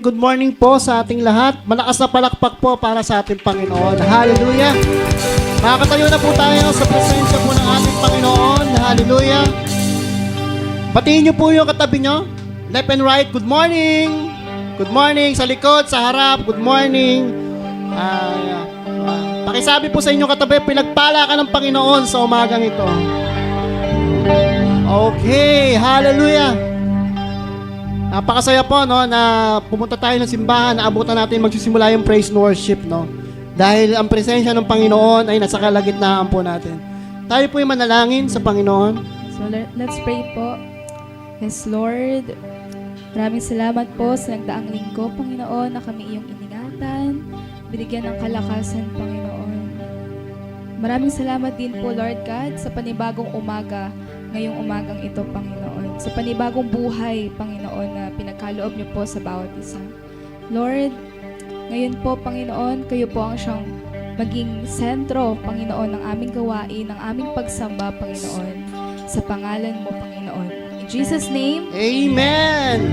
good morning po sa ating lahat. Malakas na palakpak po para sa ating Panginoon. Hallelujah! Makakatayo na po tayo sa presensya po ng ating Panginoon. Hallelujah! Batiin niyo po yung katabi niyo. Left and right, good morning! Good morning sa likod, sa harap, good morning. Pakisabi po sa inyong katabi, pinagpala ka ng Panginoon sa umagang ito. Okay, hallelujah! Napakasaya po no, na pumunta tayo ng simbahan, naabutan natin magsisimula yung praise and worship. No? Dahil ang presensya ng Panginoon ay nasa kalagitnaan po natin. Tayo po yung manalangin sa Panginoon. So let's pray po. Yes, Lord, maraming salamat po sa nagdaang linggo, Panginoon, na kami iyong iningatan, binigyan ng kalakasan, Panginoon. Maraming salamat din po, Lord God, sa panibagong umaga, ngayong umagang ito, Panginoon. Sa panibagong buhay, Panginoon, na pinagkaloob niyo po sa bawat isa. Lord, ngayon po, Panginoon, kayo po ang siyang maging sentro, Panginoon, ng aming gawain, ng aming pagsamba, Panginoon, sa pangalan mo, Panginoon. In Jesus' name, Amen!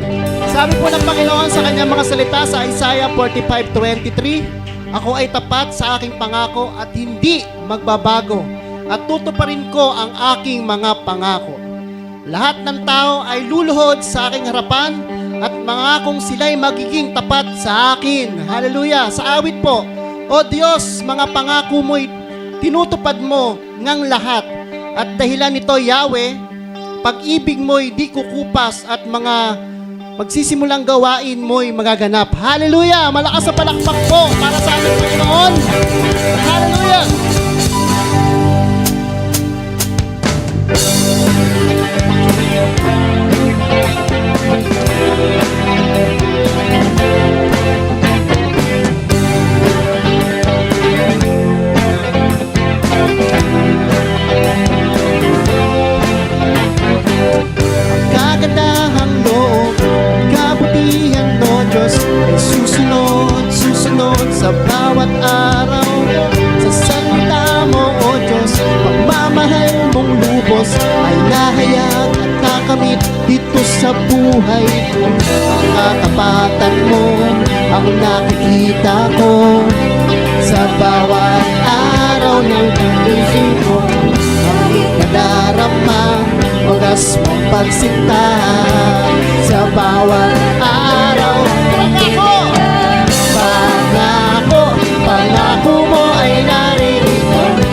Sabi po ng Panginoon sa kanyang mga salita sa Isaiah 45:23, ako ay tapat sa aking pangako at hindi magbabago at tutuparin ko ang aking mga pangako. Lahat ng tao ay luluhod sa aking harapan at mangakong sila'y magiging tapat sa akin. Hallelujah! Sa awit po, O Diyos, mga pangako mo'y tinutupad mo ngang lahat. At dahilan nito, Yahweh, pag-ibig mo'y di kukupas at mga magsisimulang gawain mo'y magaganap. Hallelujah! Malakas sa palakpak po para sa ating Panginoon. Hallelujah! Kagandahang loob, kabutihan mo, Diyos, ay susunod sa bawat araw. Sa salita mo, O Diyos, pagmamahal mong lubos ay nahayag at nakamit dito sa buhay ko. Ang katapatan mo, ang nakikita ko sa bawat araw ng pagising ko. Ang ikadarama, wagas mong pagsinta sa bawat araw. Pangako mo ay naririnig.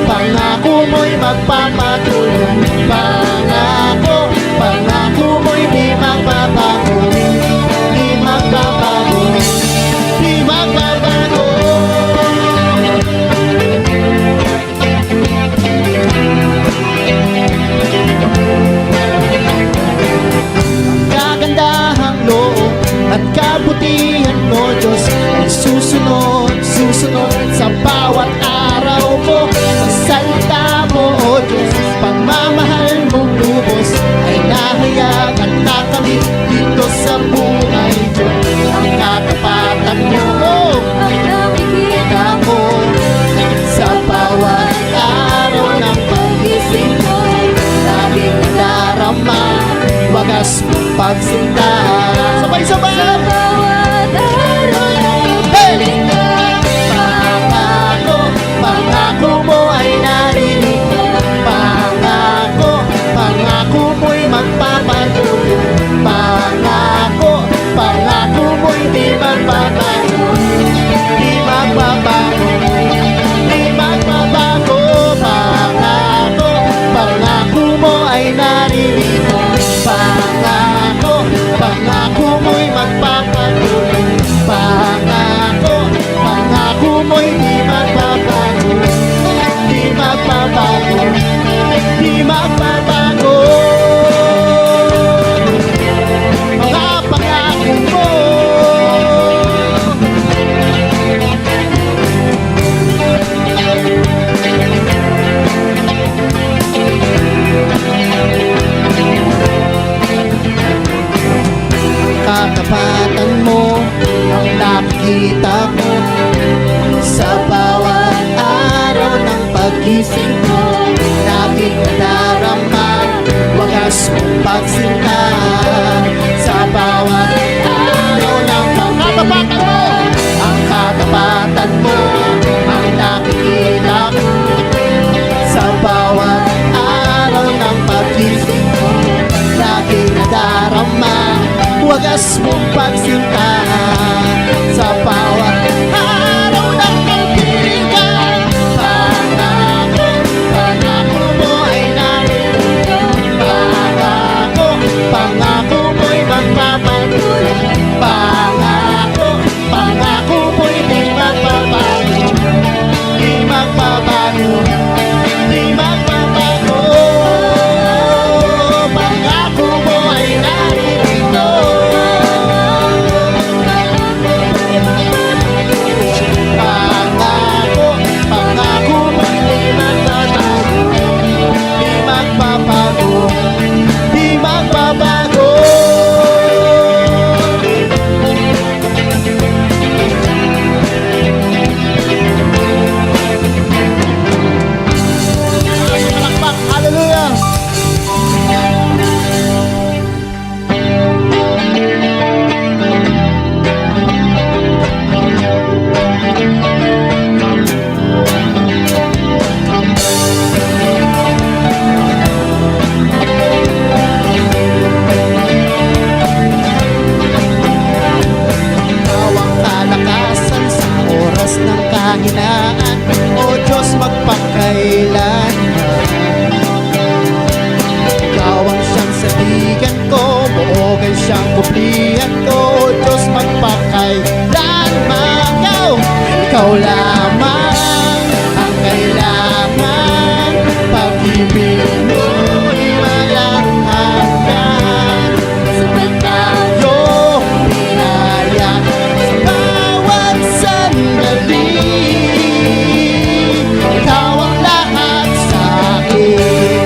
Pangako mo'y magpapatuloy. Pangako mo'y di magbabago. Di magbabago. Di magbabago. Kagandahang loob at kabutihan mo, Diyos, ay susunod sa bawat araw mo. Sa salita mo, O Diyos, pagmamahal mong lubos ay nahayag at nakamit dito sa buhay ko. Ang katapatan mo, ang nakikita ko sa bawat araw ng pagising ko. Laging nadarama, wagas mong pagsinta. Sabay-sabay! Sa bawat araw ng pagising ko. Pangako mo ay narinig. Pangako mo'y magpapatuloy. Pangako mo'y di magbabago. Di magbabago. Di magbabago. Pangako mo ay narinig. Pangako mo'y magpapatuloy. Pangako mo'y di magbabago. Di magbabago. Di magbabago. Mga pangako mo. Katapatan mo ang nakikita ko sa bawat araw ng pagising ko. Laging nadarama, wagas mong pagsinta sa bawat magpakailanman. Ikaw ang siyang sandigan ko, buogan siyang kublihan ko, O Diyos magpakailanman. Ikaw lamang ang kailangan, pag-ibig mo'y walang hanggan. Sapat tayo, pinaya sa bawat sandali. Ikaw ang lahat sa akin.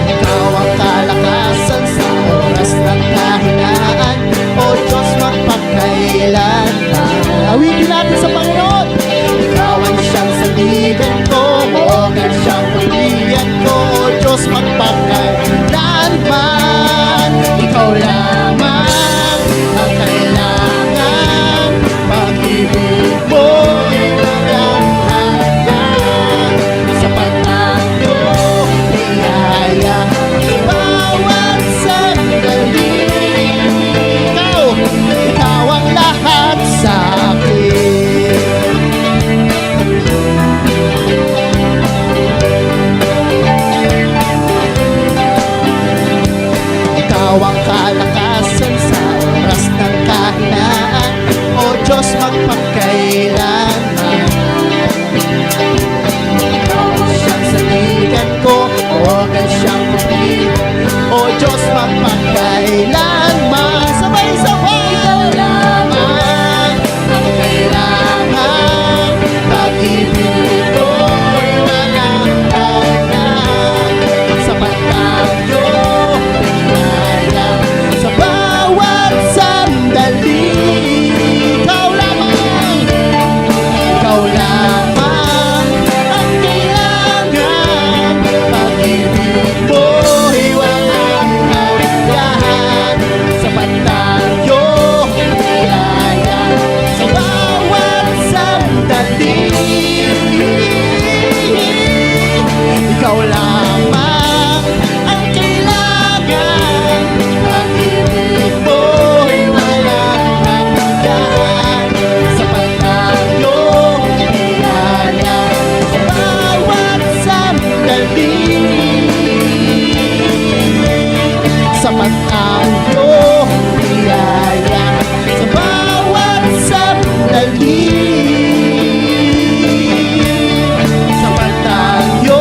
Ikaw ang kalakasan sa oras ng kahinaan, O Diyos magpakailanman. Awitin natin sa Panginoon. Ikaw ang siyang sandigan ko, buogan siyang kublihan ko, O Diyos magpakailanman. Ikaw lamang ang kailangan, pag-ibig mo'y walang hanggan. Sapat tayo, biyaya sa bawat sandali. Ikaw ang lahat sa akin. Ikaw ang kalakasan sa oras ng kahinaan, O Diyos magpakailanman. Ikaw ang siyang sandigan ko, buogan siyang kublihan, O Diyos magpakailanman. Sabay-sabay. Ikaw lamang ang kailangan, pag-ibig ko'y walang hanggan. Sapat tayo, pinaya sa bawat sandali. Ikaw lamang ang kailangan, pag-ibig mo'y walang hanggan. Sapat tayo, pinaya sa bawat sandali. Ikaw lamang ang kailangan, pag-ibig mo'y walang hanggan. Sapat tayo, pinaya sa bawat sandali. Sapat tayo, pinaya sa bawat sandali. Sapat tayo,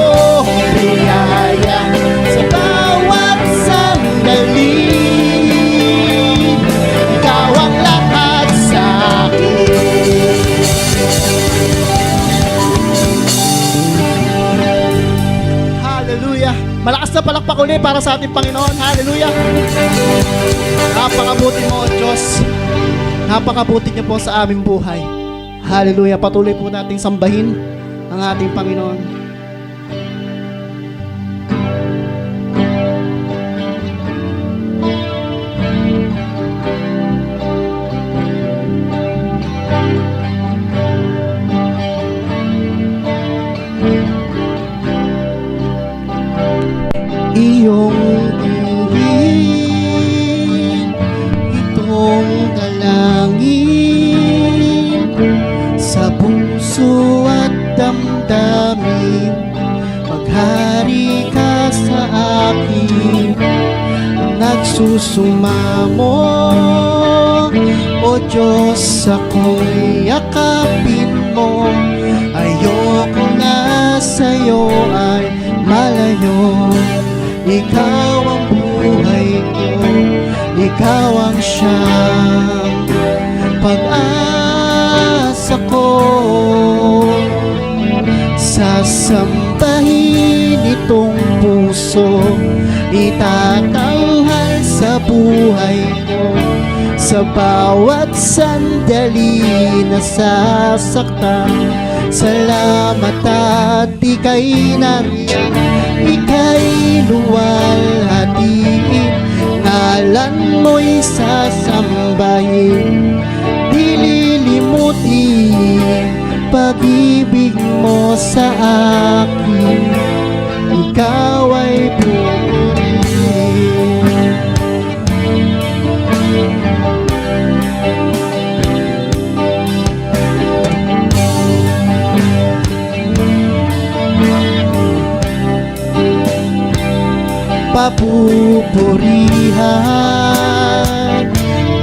pinaya sa bawat sandali. Ikaw ang lahat sa akin. Hallelujah! Malakas na palakpak ulit para sa ating Panginoon. Hallelujah! Napakabuti mo, O Diyos. Napakabuti niyo po sa aming buhay. Hallelujah! Patuloy po nating sambahin ang ating Panginoon. Iyong tingin, itong dalangin sa puso at damdamin. Maghari ka sa akin, nagsusumamo, O Diyos, ako'y yakapin mo. Ayoko na sa'yo ay malayo. Ikaw ang buhay ko, ikaw ang siyang pag-asa ko. Sasambahin itong puso, itatanghal sa buhay ko. Sa bawat sandali na sasaktan, salamat at ika'y nariyan. Ika'y luwalhatiin, ngalan mo'y sasambahin. Dililimutin pag-ibig mo sa akin, ikaw ay purihin. pupurihan,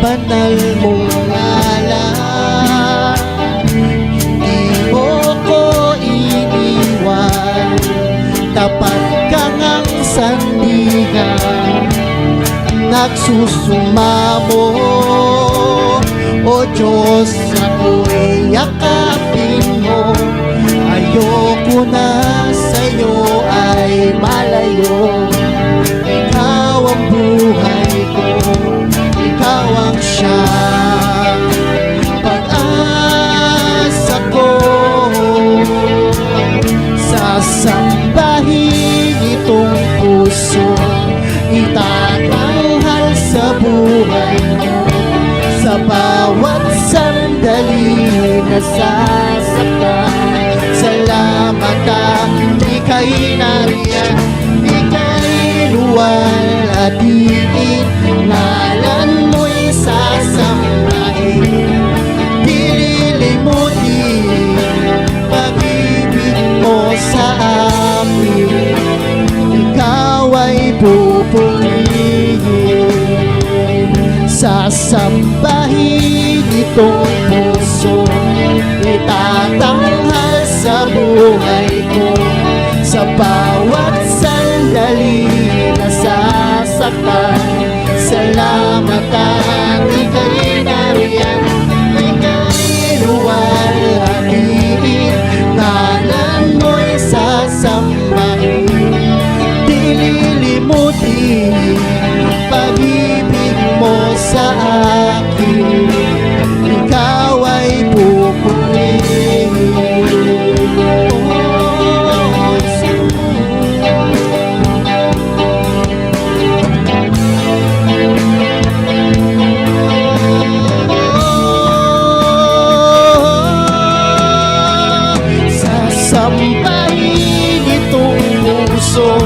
banal mong ngalan. Hindi mo ko iniwan, tapat kang ang sandigan. Nagsusumamo, O Diyos, ako'y yakapin mo. Ayoko na sa'yo ay malayo. Ikaw ang buhay ko, ikaw ang siyang pag-asa ko. Sasambahin itong puso, itatanghal sa buhay mo. Sa bawat sandali nasasaktan, salamat at ika'y nariyan. Ika'y luwalhatiin, ngalan mo'y sasambahin. Dililimutin pag-ibig mo sa amin, ikaw ay pupurihin. Sasambahin itong puso, itatanghal sa buhay ko. Sa bawat sandali nasasaktan, salamat at ika'y nariyan. Ika'y luwalhatiin, ngalan mo'y sasambahin. Dililimutin pag-ibig mo sa akin, ikaw ay pupurihin. Sasambahin itong puso,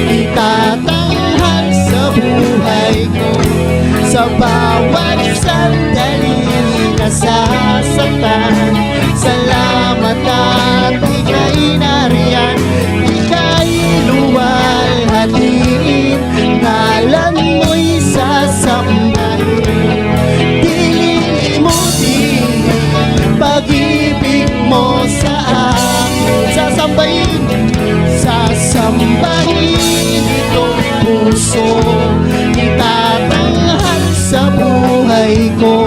itatanghal sa buhay ko. Sa bawat sandali nasasaktan, salamat at ika'y nariyan. Ika'y luwalhatiin, ngalan mo'y sasambahin. Dililimutin pag-ibig mo sa akin. Sasambahin itong puso, itatanghal sa buhay ko.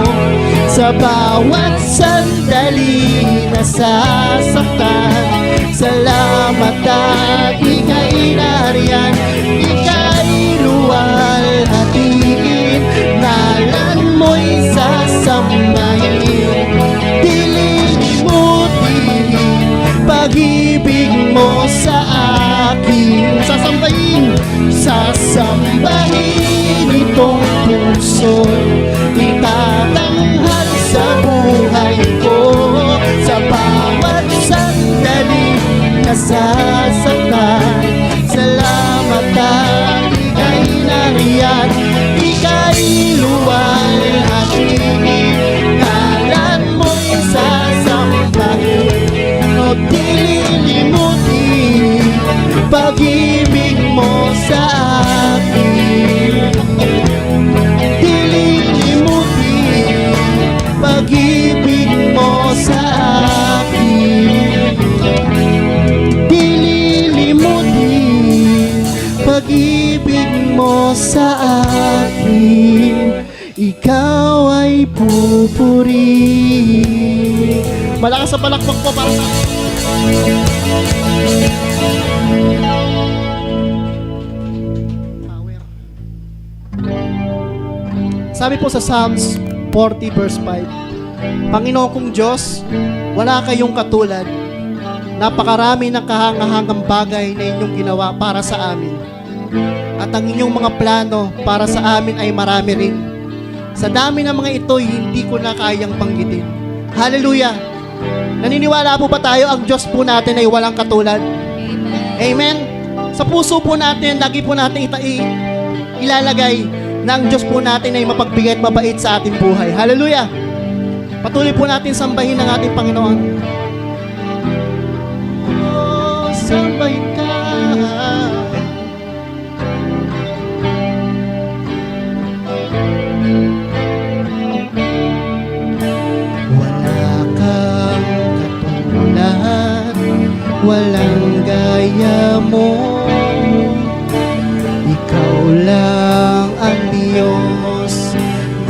Sa bawat sandali nasasaktan, salamat at ika'y nariyan. Ika'y luwalhatiin, ngalan mo'y sasambahin. Dililimutin pag-ibig mo sa akin. Sasambahin itong puso, itatanghal sa buhay ko. Sa bawat sandali nasasaktan, salamat at ika'y nariyan. Ika'y luwalhatiin, ngalan mo'y sasambahin. O dililimutin pag-ibig mo sa akin. Dililimutin pag-ibig mo sa akin. Dililimutin pag-ibig mo sa akin, ikaw ay pupurihin. Malakas sa palakpak po para sa Sabi po sa Psalms 40 verse 5, Panginoon kong Diyos, wala kayong katulad. Napakarami ng kahangahangang bagay na inyong ginawa para sa amin. At ang inyong mga plano para sa amin ay marami rin. Sa dami ng mga ito, hindi ko na kayang banggitin. Hallelujah! Naniniwala po ba tayo ang Diyos po natin ay walang katulad? Amen. Amen? Sa puso po natin, lagi po natin ilalagay na ang Diyos po natin ay mapagbigay at mabait sa ating buhay. Hallelujah! Patuloy po natin sambahin ang ating Panginoon. Oh, sambahin ka.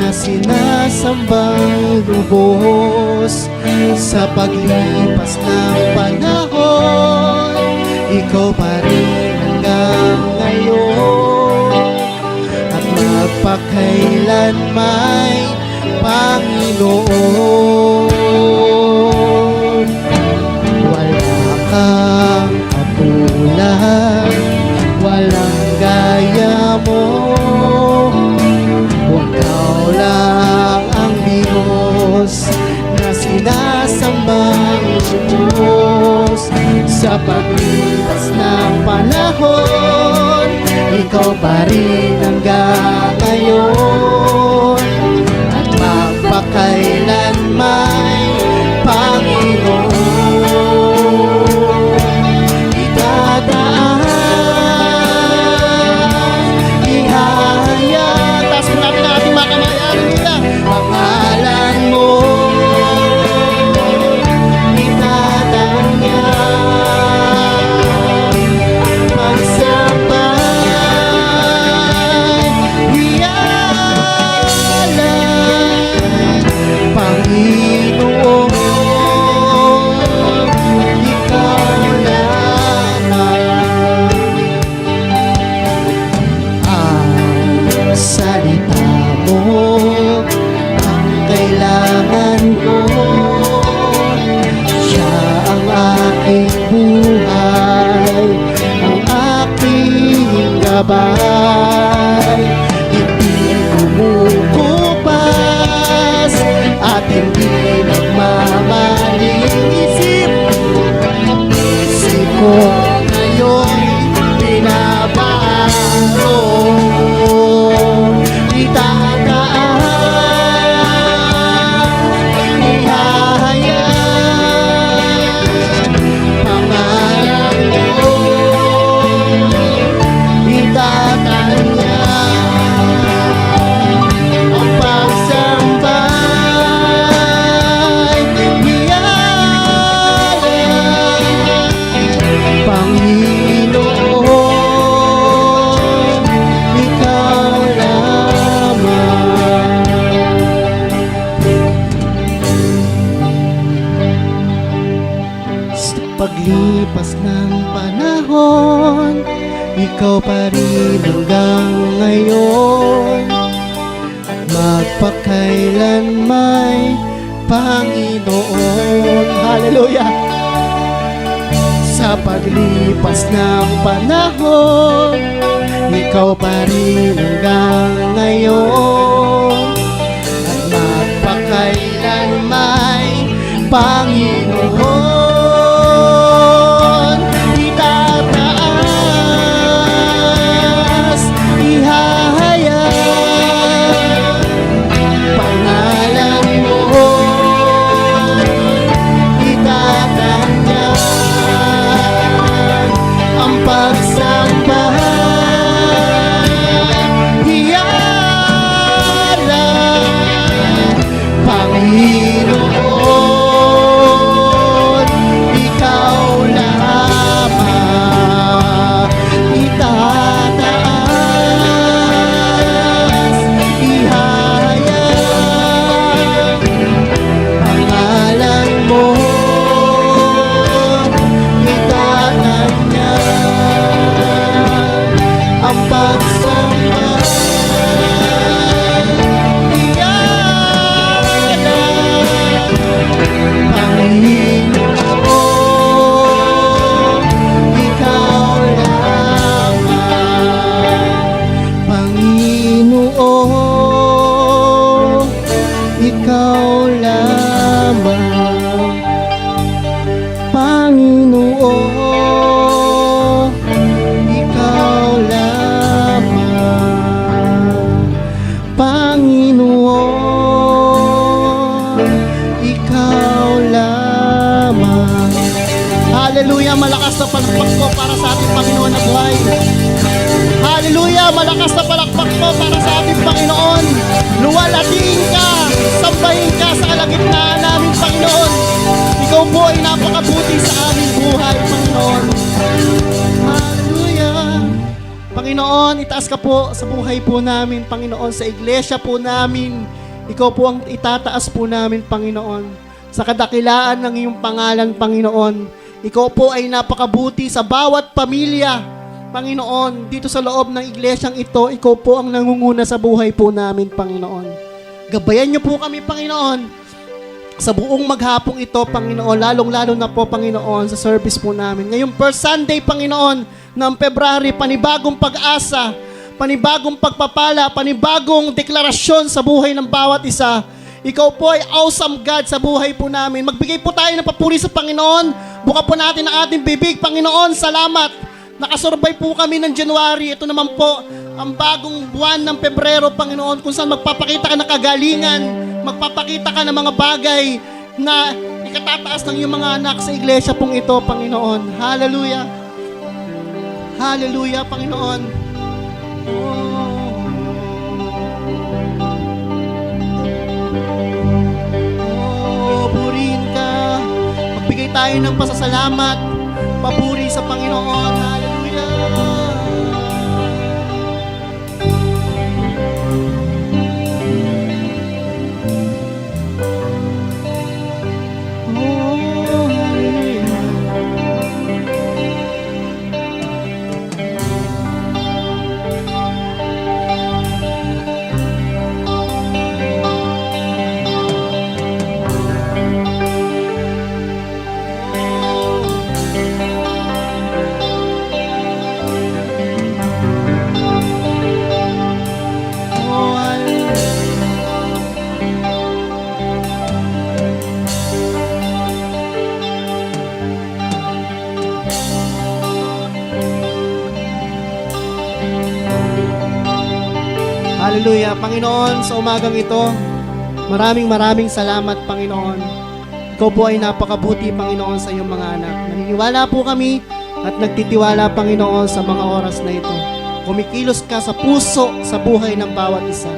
na sinasambang lubos. Sa paglipas ng panahon, ikaw pa rin hanggang ngayon, at magpakailan may Panginoon. Wala kang katulad, walang gaya mo. Ikaw lang ang Diyos na sinasambang Diyos. Sa paglipas ng panahon, ikaw pa rin hanggang ngayon, at magpakailan may Panginoon. Itataan, ihahayag, taas po natin ang ating mga kamay, hallelujah, pangalan mo. Itataan niya, pagsabay, ialay, Panginoon, ikaw lamang. Ang salita mo ang kailangan ko, siya ang aking buhay, ang aking gabay. Hindi kumukupas at hindi nagmamaling isip. Isip ko ngayon binabago. Itataan, ihahayag, pangalan mo. Itataan niya ang pagsambay, iyalay, Panginoon, ikaw lamang. Sa paglipas ng panahon, ikaw pa rin hanggang ngayon, magpakailan may Panginoon. Hallelujah! Sa paglipas ng panahon, ikaw pa rin hanggang ngayon, at magpakailan may Panginoon. Itataas, ihahayag, pangalan mo. Itatanya ang pagsambay, ialay, Panginoon, ikaw lamang. Itataas, ihahayag, pangalan mo. Itatanya ang pagsambay, ialay, Panginoon, ikaw lamang. Panginoon, ikaw lamang. Panginoon, ikaw lamang. Panginoon, ikaw lamang. Hallelujah! Malakas na palakpak po para sa ating Panginoon na buhay. Hallelujah! Malakas na palakpak po para sa ating Panginoon. Luwalhatiin ka, sambahin ka sa kalagitnaan namin, Panginoon. Ikaw po ay napakabuti sa aming buhay, Panginoon. Hallelujah! Panginoon, itaas ka po sa buhay po namin, Panginoon, sa iglesia po namin. Ikaw po ang itataas po namin, Panginoon. Sa kadakilaan ng iyong pangalan, Panginoon. Ikaw po ay napakabuti sa bawat pamilya, Panginoon. Dito sa loob ng iglesyang ito, ikaw po ang nangunguna sa buhay po namin, Panginoon. Gabayan niyo po kami, Panginoon, sa buong maghapong ito, Panginoon. Lalong-lalo na po, Panginoon, sa service po namin. Ngayong first Sunday, Panginoon, ng February, panibagong pag-asa, panibagong pagpapala, panibagong deklarasyon sa buhay ng bawat isa. Ikaw po ay awesome God sa buhay po namin. Magbigay po tayo ng papuri sa Panginoon. Buka po natin ang ating bibig. Panginoon, salamat. Nakasurvive po kami ng January. Ito naman po ang bagong buwan ng Pebrero, Panginoon, kung saan magpapakita ka ng kagalingan, magpapakita ka ng mga bagay na ikatataas ng iyong mga anak sa iglesia pong ito, Panginoon. Hallelujah. Hallelujah, Panginoon. Purihin ka. Magbigay tayo ng pasasalamat. Papuri sa Panginoon. Hallelujah. Hallelujah. Panginoon, sa umagang ito, maraming salamat, Panginoon. Ikaw po ay napakabuti, Panginoon, sa iyong mga anak. Naniniwala po kami at nagtitiwala, Panginoon, sa mga oras na ito. Kumikilos ka sa puso, sa buhay ng bawat isa.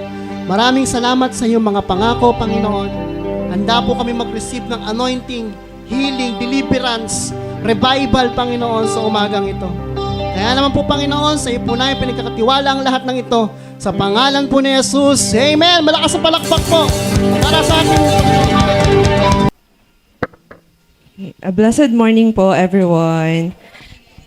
Maraming salamat sa iyong mga pangako, Panginoon. Handa po kami mag-receive ng anointing, healing, deliverance, revival, Panginoon, sa umagang ito. Kaya naman po, Panginoon, sa iyo po namin pinagkakatiwala ang lahat ng ito. Sa pangalan po ni Jesus. Amen. Malakas ang palakpak po para sa ating A blessed morning po, everyone.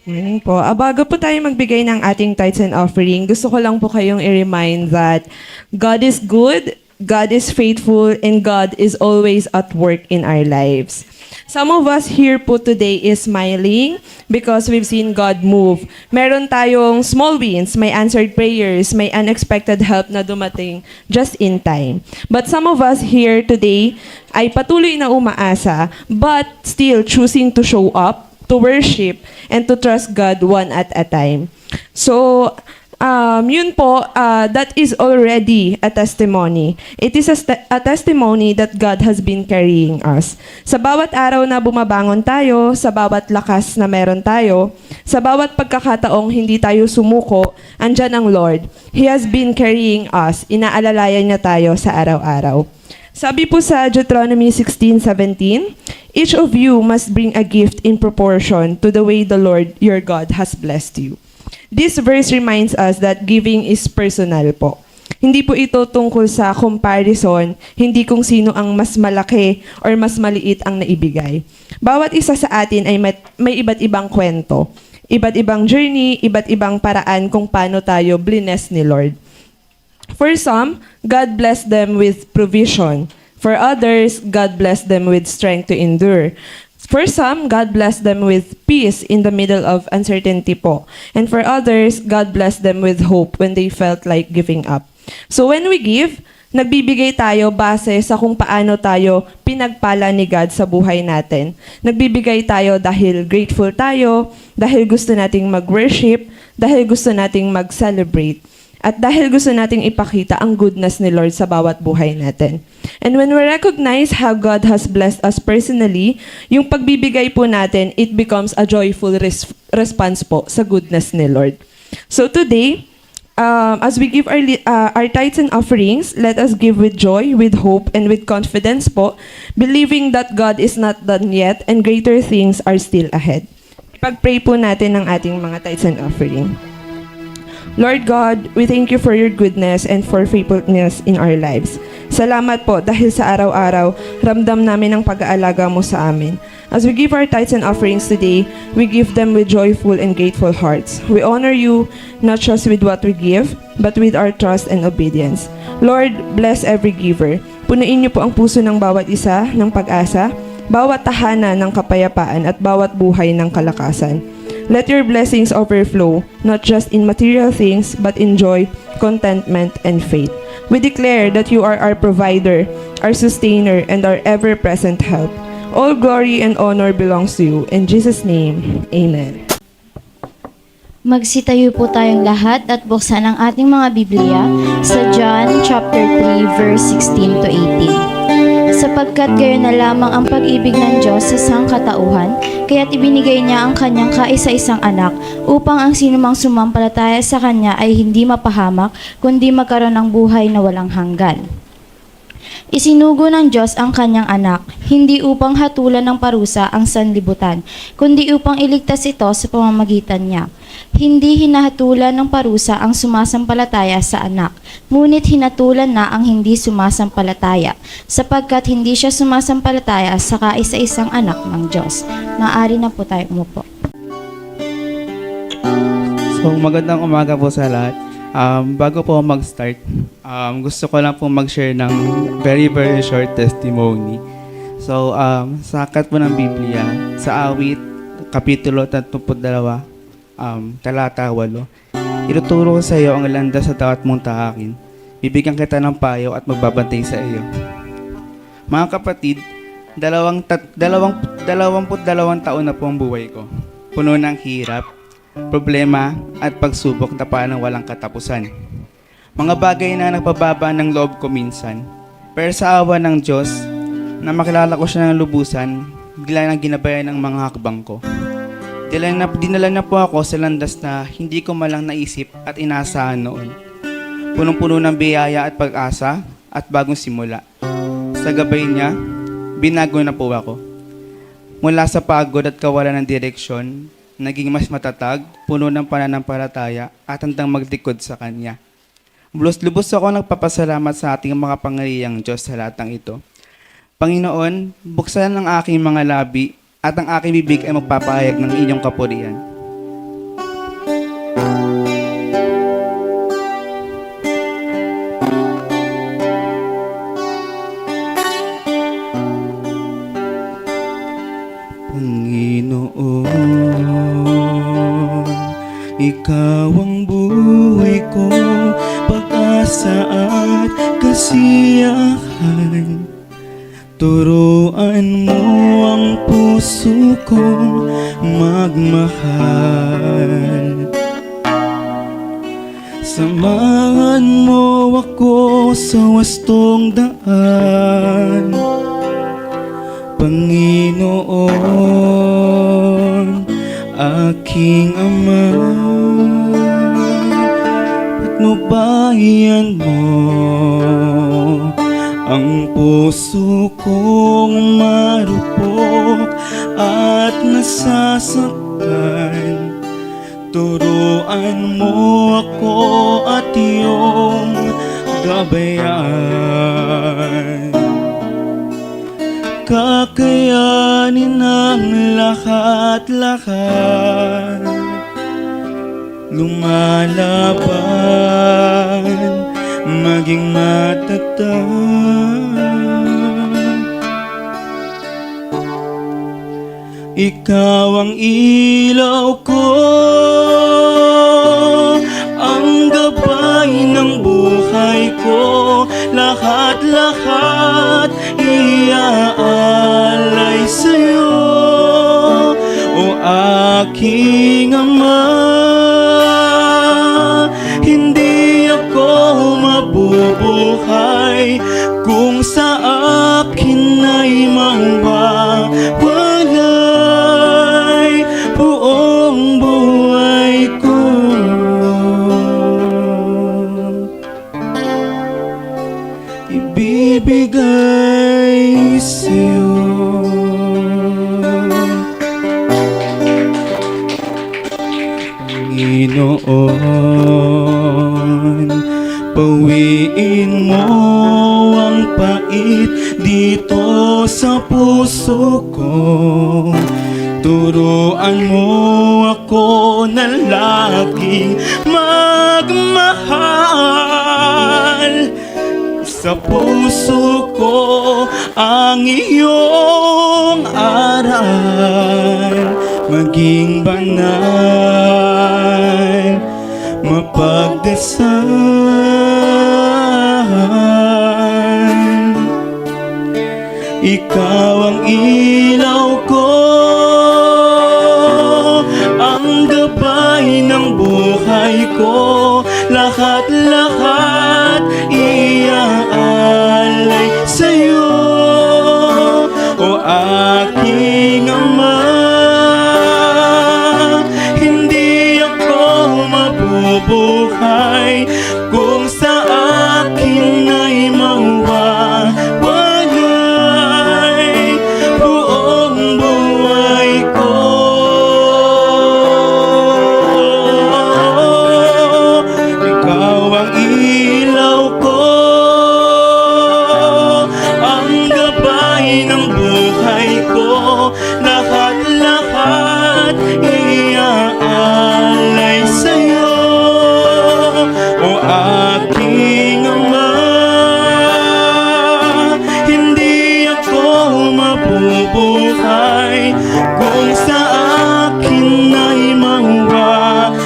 Morning po. Bago po tayo magbigay ng ating tithes and offering, gusto ko lang po kayong i-remind that God is good, God is faithful, and God is always at work in our lives. Some of us here po today is smiling because we've seen God move. Meron tayong small wins, may answered prayers, may unexpected help na dumating just in time. But some of us here today ay patuloy na umaasa but still choosing to show up, to worship, and to trust God one at a time. So, yun po, that is already a testimony. It is a testimony that God has been carrying us. Sa bawat araw na bumabangon tayo, sa bawat lakas na meron tayo, sa bawat pagkakataong hindi tayo sumuko, andyan ang Lord. He has been carrying us. Inaalalayan niya tayo sa araw-araw. Sabi po sa Deuteronomy 16:17, each of you must bring a gift in proportion to the way the Lord your God has blessed you. This verse reminds us that giving is personal po. Hindi po ito tungkol sa comparison, hindi kung sino ang mas malaki or mas maliit ang naibigay. Bawat isa sa atin ay may iba't ibang kwento, iba't ibang journey, iba't ibang paraan kung paano tayo bless ni Lord. For some, God blessed them with provision. For others, God blessed them with strength to endure. For some, God blessed them with peace in the middle of uncertainty po. And for others, God blessed them with hope when they felt like giving up. So when we give, nagbibigay tayo base sa kung paano tayo pinagpala ni God sa buhay natin. Nagbibigay tayo dahil grateful tayo, dahil gusto nating mag-worship, dahil gusto nating mag-celebrate. At dahil gusto nating ipakita ang goodness ni Lord sa bawat buhay natin. And when we recognize how God has blessed us personally, yung pagbibigay po natin, it becomes a joyful response po sa goodness ni Lord. So today, as we give our tithes and offerings, let us give with joy, with hope, and with confidence po, believing that God is not done yet and greater things are still ahead. Pag-pray po natin ang ating mga tithes and offering. Lord God, we thank you for your goodness and for faithfulness in our lives. Salamat po dahil sa araw-araw, ramdam namin ang pag-aalaga mo sa amin. As we give our tithes and offerings today, we give them with joyful and grateful hearts. We honor you not just with what we give, but with our trust and obedience. Lord, bless every giver. Punuin niyo po ang puso ng bawat isa ng pag-asa, bawat tahanan ng kapayapaan at bawat buhay ng kalakasan. Let your blessings overflow, not just in material things, but in joy, contentment, and faith. We declare that you are our provider, our sustainer, and our ever-present help. All glory and honor belongs to you. In Jesus' name, amen. Magsitayo po tayong lahat at buksan ang ating mga Biblia sa John chapter 3 verse 16 to 18. Sapagkat gayon na lamang ang pag-ibig ng Diyos sa sangkatauhan, kaya't ibinigay niya ang kanyang kaisa-isang anak upang ang sinumang sumampalataya sa kanya ay hindi mapahamak, kundi magkaroon ng buhay na walang hanggan. Isinugo ng Diyos ang kanyang anak, hindi upang hatulan ng parusa ang sanlibutan, kundi upang iligtas ito sa pamamagitan niya. Hindi hinahatulan ng parusa ang sumasampalataya sa anak, ngunit hinatulan na ang hindi sumasampalataya, sapagkat hindi siya sumasampalataya sa kaisa-isang anak ng Diyos. Maaari na po tayo umupo. So, magandang umaga po sa lahat. Bago po mag-start, gusto ko lang po mag-share ng very short testimony. So, sa aklat po ng Biblia, sa Awit, Kapitulo 32, talata 8, ituturo ko sa iyo ang landas sa tawat mong tahakin. Bibigyan kita ng payo at magbabantay sa iyo. Mga kapatid, 22 taon na po ang buhay ko. Puno ng hirap, problema at pagsubok na parang walang katapusan. Mga bagay na nagpababa ng loob ko minsan. Pero sa awa ng Diyos, na makilala ko siya ng lubusan, bigla nang ginabayan ng mga hakbang ko. Dinala na po ako sa landas na hindi ko malang naisip at inaasahan noon. Punong-puno ng biyaya at pag-asa at bagong simula. Sa gabay niya, binago na po ako. Mula sa pagod at kawalan ng direksyon, naging mas matatag, puno ng pananampalataya at handang maglikod sa Kanya. Lubos ako nagpapasalamat sa ating mga pangyarihang Diyos sa lahat ng ito. Panginoon, buksan ang aking mga labi at ang aking bibig ay magpapahayag ng inyong kapurihan. Panginoon, ikaw ang buhay ko, pag-asa at kasiyahan. Turuan mo ang puso kong magmahal. Samahan mo ako sa wastong daan, Panginoon, aking Ama. Patnubayan mo ang puso kong marupok at nasasaktan. Turuan mo ako at iyong gabayan. Kakayanin ang lahat-lahat, lumalaban, maging matatag. Ikaw ang ilaw ko, ang gabay ng buhay ko. Lahat-lahat iaalay sa'yo, o aking Ama. Hindi ako mabubuhay kung sa akin ay mawawalay buong buhay ko. Ibibigay sa'yo. Panginoon, Panginoon. Pawiin mo ang pait dito sa puso ko. Turuan mo ako na laging magmahal. Sa puso ko ang iyong aral, maging banal, mapagdasal. Ikaw ang ilaw ko, ang gabay ng buhay ko. Lahat-lahat iaalay sa'yo, o aking Ama. Hindi ako mabubuhay kung sa akin ay mawawalay buong buhay ko. Ikaw ang ilaw ko, ang gabay ng buhay ko. Lahat-lahat iaalay sa'yo, o aking Ama. Hindi ako mabubuhay kung sa akin ay mawawalay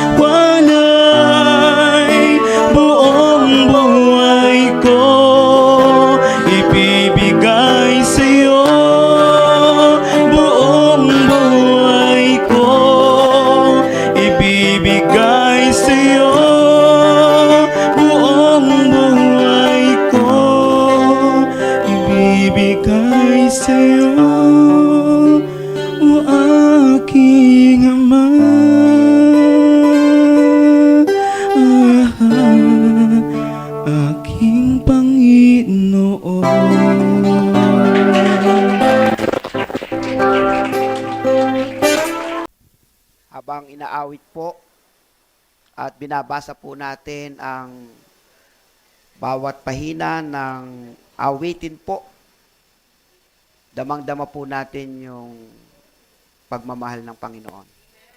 buong buhay ko. Ibibigay sa'yo buong buhay ko. Ibibigay sa'yo buong buhay ko. Ibibigay sa'yo, o aking Ama. Aking Panginoon. Habang inaawit po at binabasa po natin ang bawat pahina ng awitin po, damang-dama po natin yung pagmamahal ng Panginoon.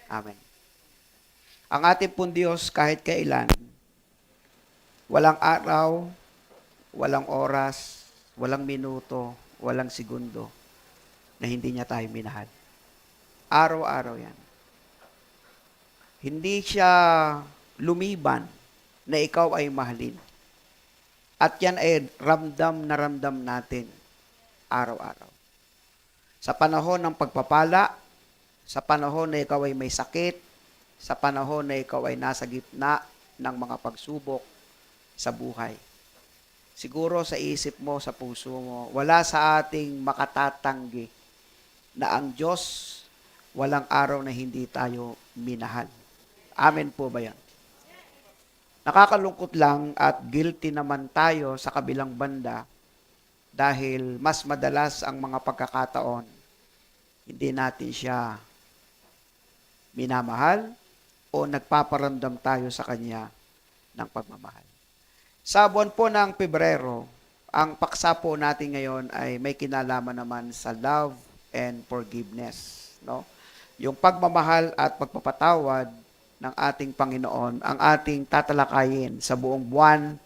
Amen. Ang ating pong Diyos kahit kailan, walang araw, walang oras, walang minuto, walang segundo na hindi niya tayo minahal. Araw-araw yan. Hindi siya lumiban na ikaw ay mahalin. At yan ay ramdam na ramdam natin araw-araw. Sa panahon ng pagpapala, sa panahon na ikaw ay may sakit, sa panahon na ikaw ay nasa gitna ng mga pagsubok sa buhay. Siguro sa isip mo, sa puso mo, wala sa ating makatatanggi na ang Diyos walang araw na hindi tayo minahal. Amen po ba yan? Nakakalungkot lang at guilty naman tayo sa kabilang banda dahil mas madalas ang mga pagkakataon hindi natin siya minamahal o nagpaparamdam tayo sa Kanya ng pagmamahal. Sa buwan po ng Pebrero, ang paksa po natin ngayon ay may kinalaman naman sa love and forgiveness. No? Yung pagmamahal at pagpapatawad ng ating Panginoon ang ating tatalakayin sa buong buwan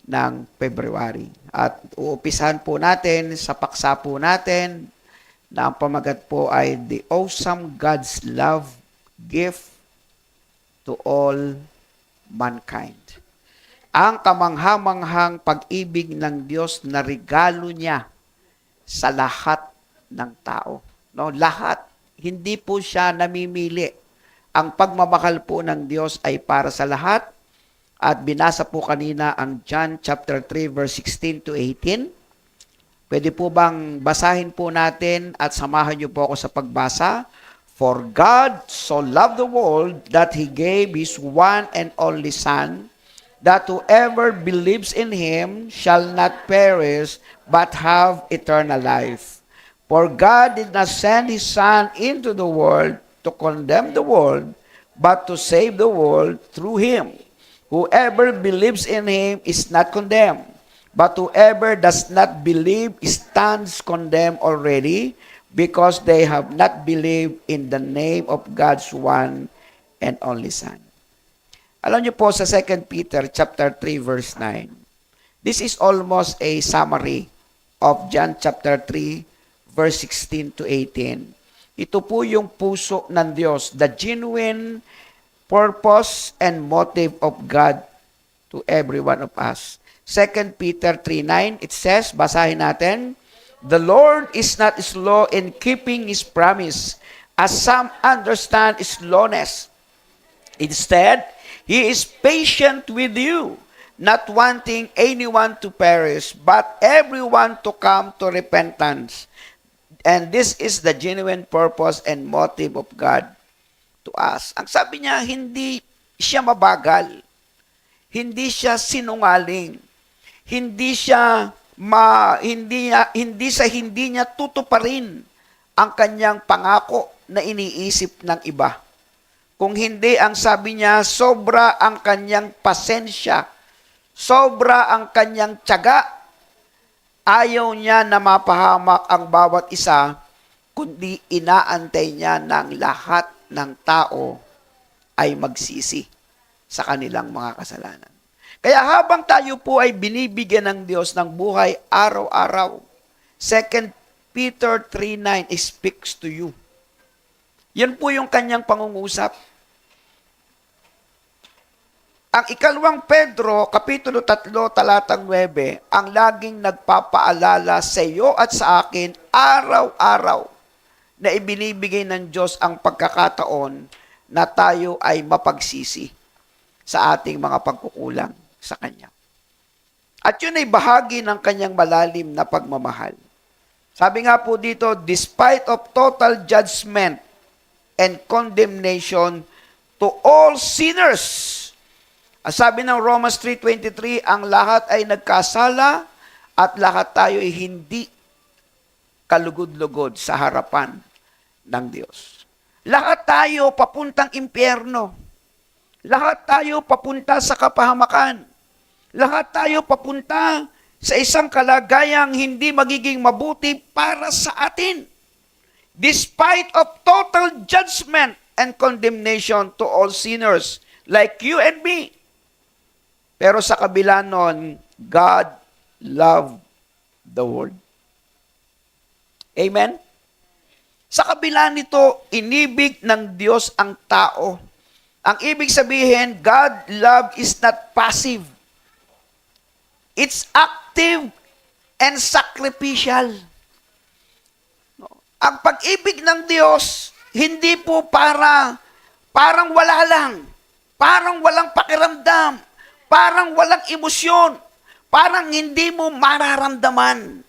ng February. At uupisahan po natin sa paksa po natin na ang pamagat po ay The Awesome God's Love Gift to All Mankind. Ang kamangha-manghang pag-ibig ng Diyos na regalo niya sa lahat ng tao. No, lahat. Hindi po siya namimili. Ang pagmamahal po ng Diyos ay para sa lahat. At binasa po kanina ang John chapter 3 verse 16 to 18. Pwede po bang basahin po natin at samahan niyo po ako sa pagbasa? For God so loved the world that He gave His one and only Son, that whoever believes in Him shall not perish but have eternal life. For God did not send His Son into the world to condemn the world, but to save the world through him. Whoever believes in him is not condemned, but whoever does not believe stands condemned already, because they have not believed in the name of God's one and only Son. Alam niyo po sa 2 Peter chapter 3 verse 9, this is almost a summary of John chapter 3 verse 16 to 18. Ito po yung puso ng Diyos, the genuine purpose and motive of God to every one of us. 2 Peter 3:9, it says, basahin natin, the Lord is not slow in keeping His promise, as some understand slowness. Instead, He is patient with you, not wanting anyone to perish, but everyone to come to repentance. And this is the genuine purpose and motive of God to us. Ang sabi niya, hindi siya mabagal. Hindi siya sinungaling. Hindi niya tutuparin ang kanyang pangako na iniisip ng iba. Kung hindi, ang sabi niya, sobra ang kanyang pasensya, sobra ang kanyang tiyaga. Ayaw niya na mapahamak ang bawat isa, kundi inaantay niya ng lahat ng tao ay magsisi sa kanilang mga kasalanan. Kaya habang tayo po ay binibigyan ng Diyos ng buhay araw-araw, 2 Peter 3:9 speaks to you. Yan po yung kanyang pangungusap. Ang ikalawang Pedro, Kapitulo 3, talatang 9, ang laging nagpapaalala sa iyo at sa akin araw-araw na ibinibigay ng Diyos ang pagkakataon na tayo ay mapagsisi sa ating mga pagkukulang sa Kanya. At yun ay bahagi ng Kanyang malalim na pagmamahal. Sabi nga po dito, despite of total judgment and condemnation to all sinners. Sabi ng Romans 3:23, ang lahat ay nagkasala at lahat tayo ay hindi kalugod-lugod sa harapan ng Diyos. Lahat tayo papuntang impyerno. Lahat tayo papunta sa kapahamakan. Lahat tayo papunta sa isang kalagayang hindi magiging mabuti para sa atin. Despite of total judgment and condemnation to all sinners like you and me. Pero sa kabila nun, God loved the world. Amen? Sa kabila nito, inibig ng Diyos ang tao. Ang ibig sabihin, God love is not passive. It's active and sacrificial. Ang pag-ibig ng Diyos, hindi po parang wala lang, parang walang pakiramdam, parang walang emosyon, parang hindi mo mararamdaman.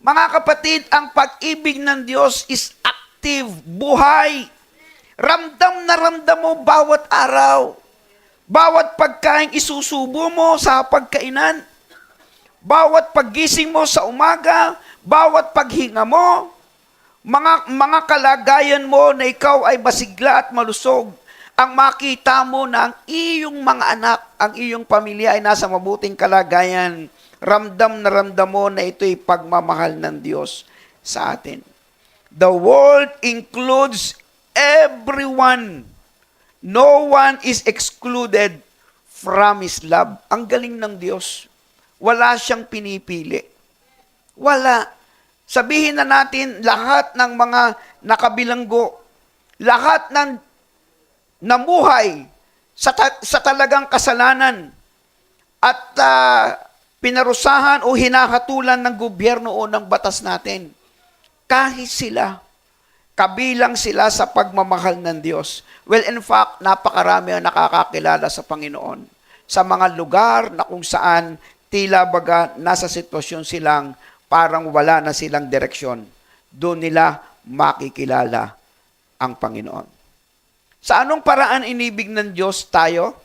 Mga kapatid, ang pag-ibig ng Diyos is active, buhay. Ramdam na ramdam mo bawat araw. Bawat pagkain isusubo mo sa pagkainan. Bawat paggising mo sa umaga, bawat paghinga mo, mga kalagayan mo na ikaw ay masigla at malusog, ang makita mo na ang iyong mga anak, ang iyong pamilya ay nasa mabuting kalagayan, ramdam na ramdam mo na ito'y pagmamahal ng Diyos sa atin. The world includes everyone. No one is excluded from His love. Ang galing ng Diyos. Wala siyang pinipili. Wala. Sabihin na natin, lahat ng mga nakabilanggo, lahat ng namuhay sa talagang kasalanan at pinarusahan o hinahatulan ng gobyerno o ng batas natin. Kahit sila, kabilang sila sa pagmamahal ng Diyos. Well, in fact, napakarami ang nakakakilala sa Panginoon sa mga lugar na kung saan tila baga nasa sitwasyon silang parang wala na silang direksyon. Doon nila makikilala ang Panginoon. Sa anong paraan inibig ng Diyos tayo?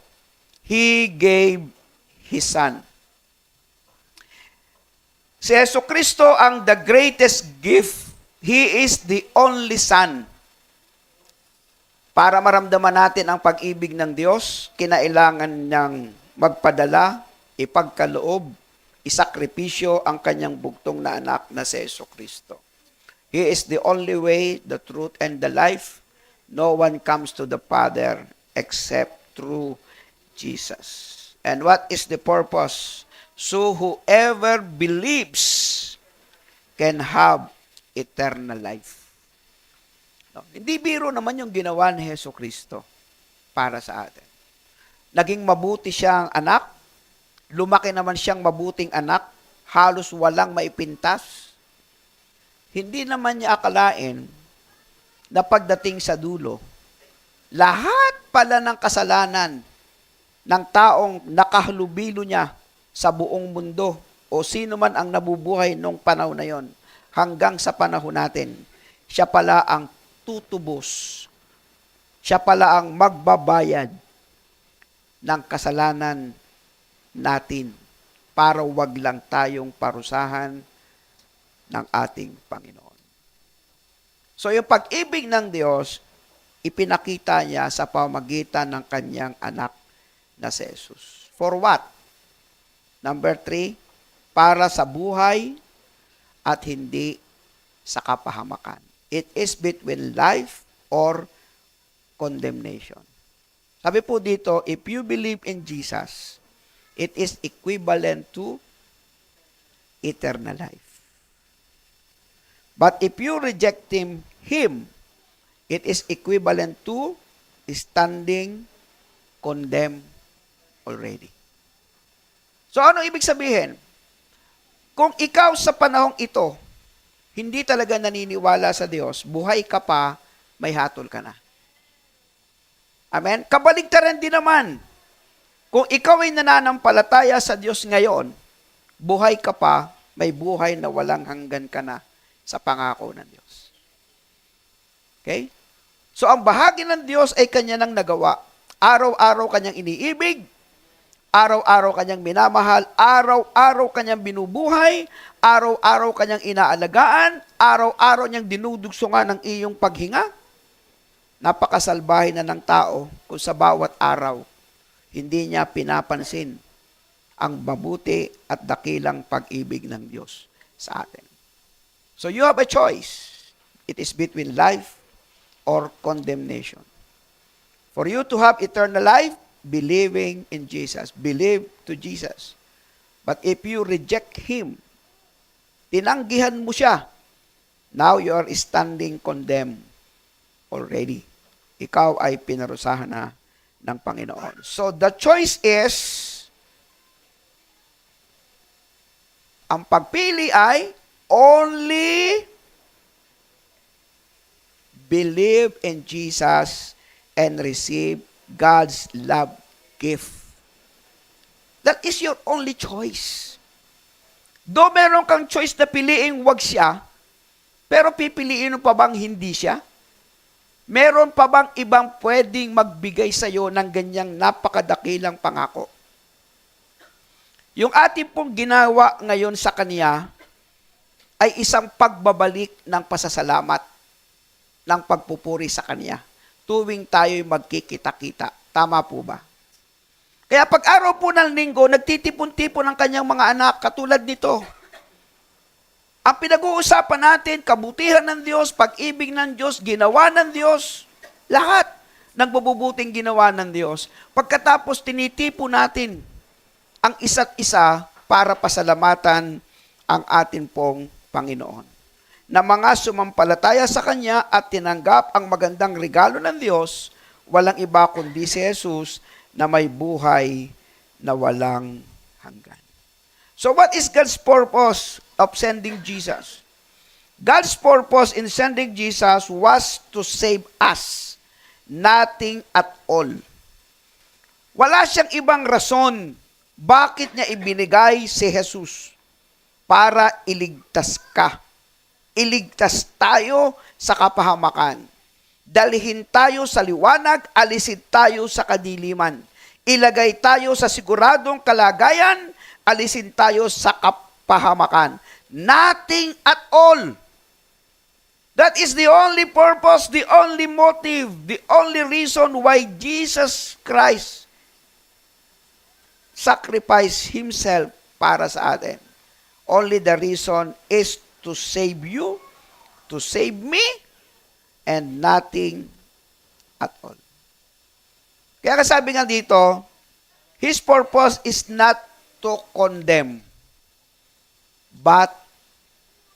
He gave His Son. Si Jesucristo ang the greatest gift. He is the only Son. Para maramdaman natin ang pag-ibig ng Diyos, kinailangan niyang magpadala, ipagkaloob, isakripisyo ang kanyang bugtong na anak na si Jesucristo. He is the only way, the truth, and the life. No one comes to the Father except through Jesus. And what is the purpose? So whoever believes can have eternal life. No, hindi biro naman yung ginawa ni Jesucristo para sa atin. Naging mabuti siyang anak, lumaki naman siyang mabuting anak, halos walang maipintas. Hindi naman niya akalain na pagdating sa dulo, lahat pala ng kasalanan ng taong nakahalubilo niya sa buong mundo o sino man ang nabubuhay nung panahon na yon hanggang sa panahon natin, siya pala ang tutubos. Siya pala ang magbabayad ng kasalanan natin para wag lang tayong parusahan ng ating Panginoon. So yung pag-ibig ng Diyos, ipinakita niya sa pamagitan ng kanyang anak na si Jesus. For what? Number 3, para sa buhay at hindi sa kapahamakan. It is between life or condemnation. Sabi po dito, if you believe in Jesus, it is equivalent to eternal life. But if you reject Him, it is equivalent to standing condemned already. So ano ibig sabihin? Kung ikaw sa panahong ito, hindi talaga naniniwala sa Diyos, buhay ka pa, may hatol ka na. Amen? Kabaligtaran din naman. Kung ikaw ay nananampalataya sa Diyos ngayon, buhay ka pa, may buhay na walang hanggan ka na sa pangako ng Diyos. Okay? So ang bahagi ng Diyos ay Kanya nang nagawa. Araw-araw Kanyang iniibig, araw-araw Kanyang minamahal, araw-araw Kanyang binubuhay, araw-araw Kanyang inaalagaan, araw-araw Niyang dinudugsungan ng iyong paghinga. Napakasalbahe na ng tao kung sa bawat araw, hindi niya pinapansin ang mabuti at dakilang pag-ibig ng Diyos sa atin. So you have a choice. It is between life or condemnation. For you to have eternal life, believing in Jesus. Believe to Jesus. But if you reject Him, tinanggihan mo siya, now you are standing condemned already. Ikaw ay pinarusahan na ng Panginoon. So the choice is, ang pagpili ay only believe in Jesus and receive God's love gift. That is your only choice. Though meron kang choice na piliin wag siya, pero pipiliin mo pa bang hindi siya? Meron pa bang ibang pwedeng magbigay sa iyo ng ganyang napakadakilang pangako? Yung ating pong ginawa ngayon sa Kanya ay isang pagbabalik ng pasasalamat, ng pagpupuri sa Kanya, tuwing tayo'y magkikita-kita. Tama po ba? Kaya pag araw po ng linggo, nagtitipon-tipon ang kanyang mga anak, katulad nito. Ang pinag-uusapan natin, kabutihan ng Diyos, pag-ibig ng Diyos, ginawa ng Diyos, lahat ng mabubuting ginawa ng Diyos. Pagkatapos tinitipon natin ang isa't isa para pasalamatan ang atin pong Panginoon. Na mga sumampalataya sa Kanya at tinanggap ang magandang regalo ng Diyos, walang iba kundi si Jesus na may buhay na walang hanggan. So what is God's purpose of sending Jesus? God's purpose in sending Jesus was to save us. Nothing at all. Wala siyang ibang rason bakit niya ibinigay si Jesus para iligtas ka. Iligtas tayo sa kapahamakan. Dalhin tayo sa liwanag, alisin tayo sa kadiliman. Ilagay tayo sa siguradong kalagayan, alisin tayo sa kapahamakan. Nothing at all. That is the only purpose, the only motive, the only reason why Jesus Christ sacrificed Himself para sa atin. Only the reason is to save you, to save me, and nothing at all. Kaya sabi nga dito, His purpose is not to condemn, but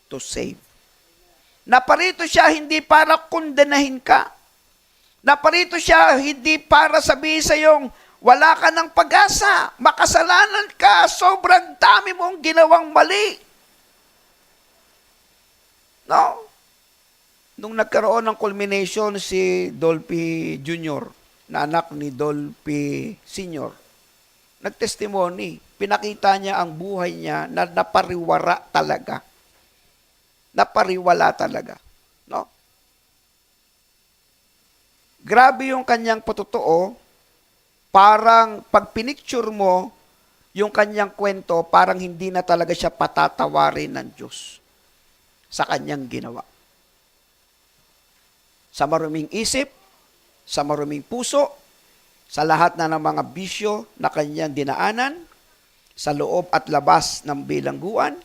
to save. Naparito siya hindi para kondenahin ka. Naparito siya hindi para sabihin sa iyong wala ka ng pag-asa, makasalanan ka, sobrang dami mong ginawang mali. No? Nung nagkaroon ng culmination si Dolphy Jr., na anak ni Dolphy Sr., nagtestimony, pinakita niya ang buhay niya na napariwara talaga. Napariwala talaga. No? Grabe yung kanyang patotoo, parang pag pinicture mo yung kanyang kwento, parang hindi na talaga siya patatawarin ng Diyos sa kanyang ginawa. Sa maruming isip, sa maruming puso, sa lahat na ng mga bisyo na kanyang dinaanan, sa loob at labas ng bilangguan,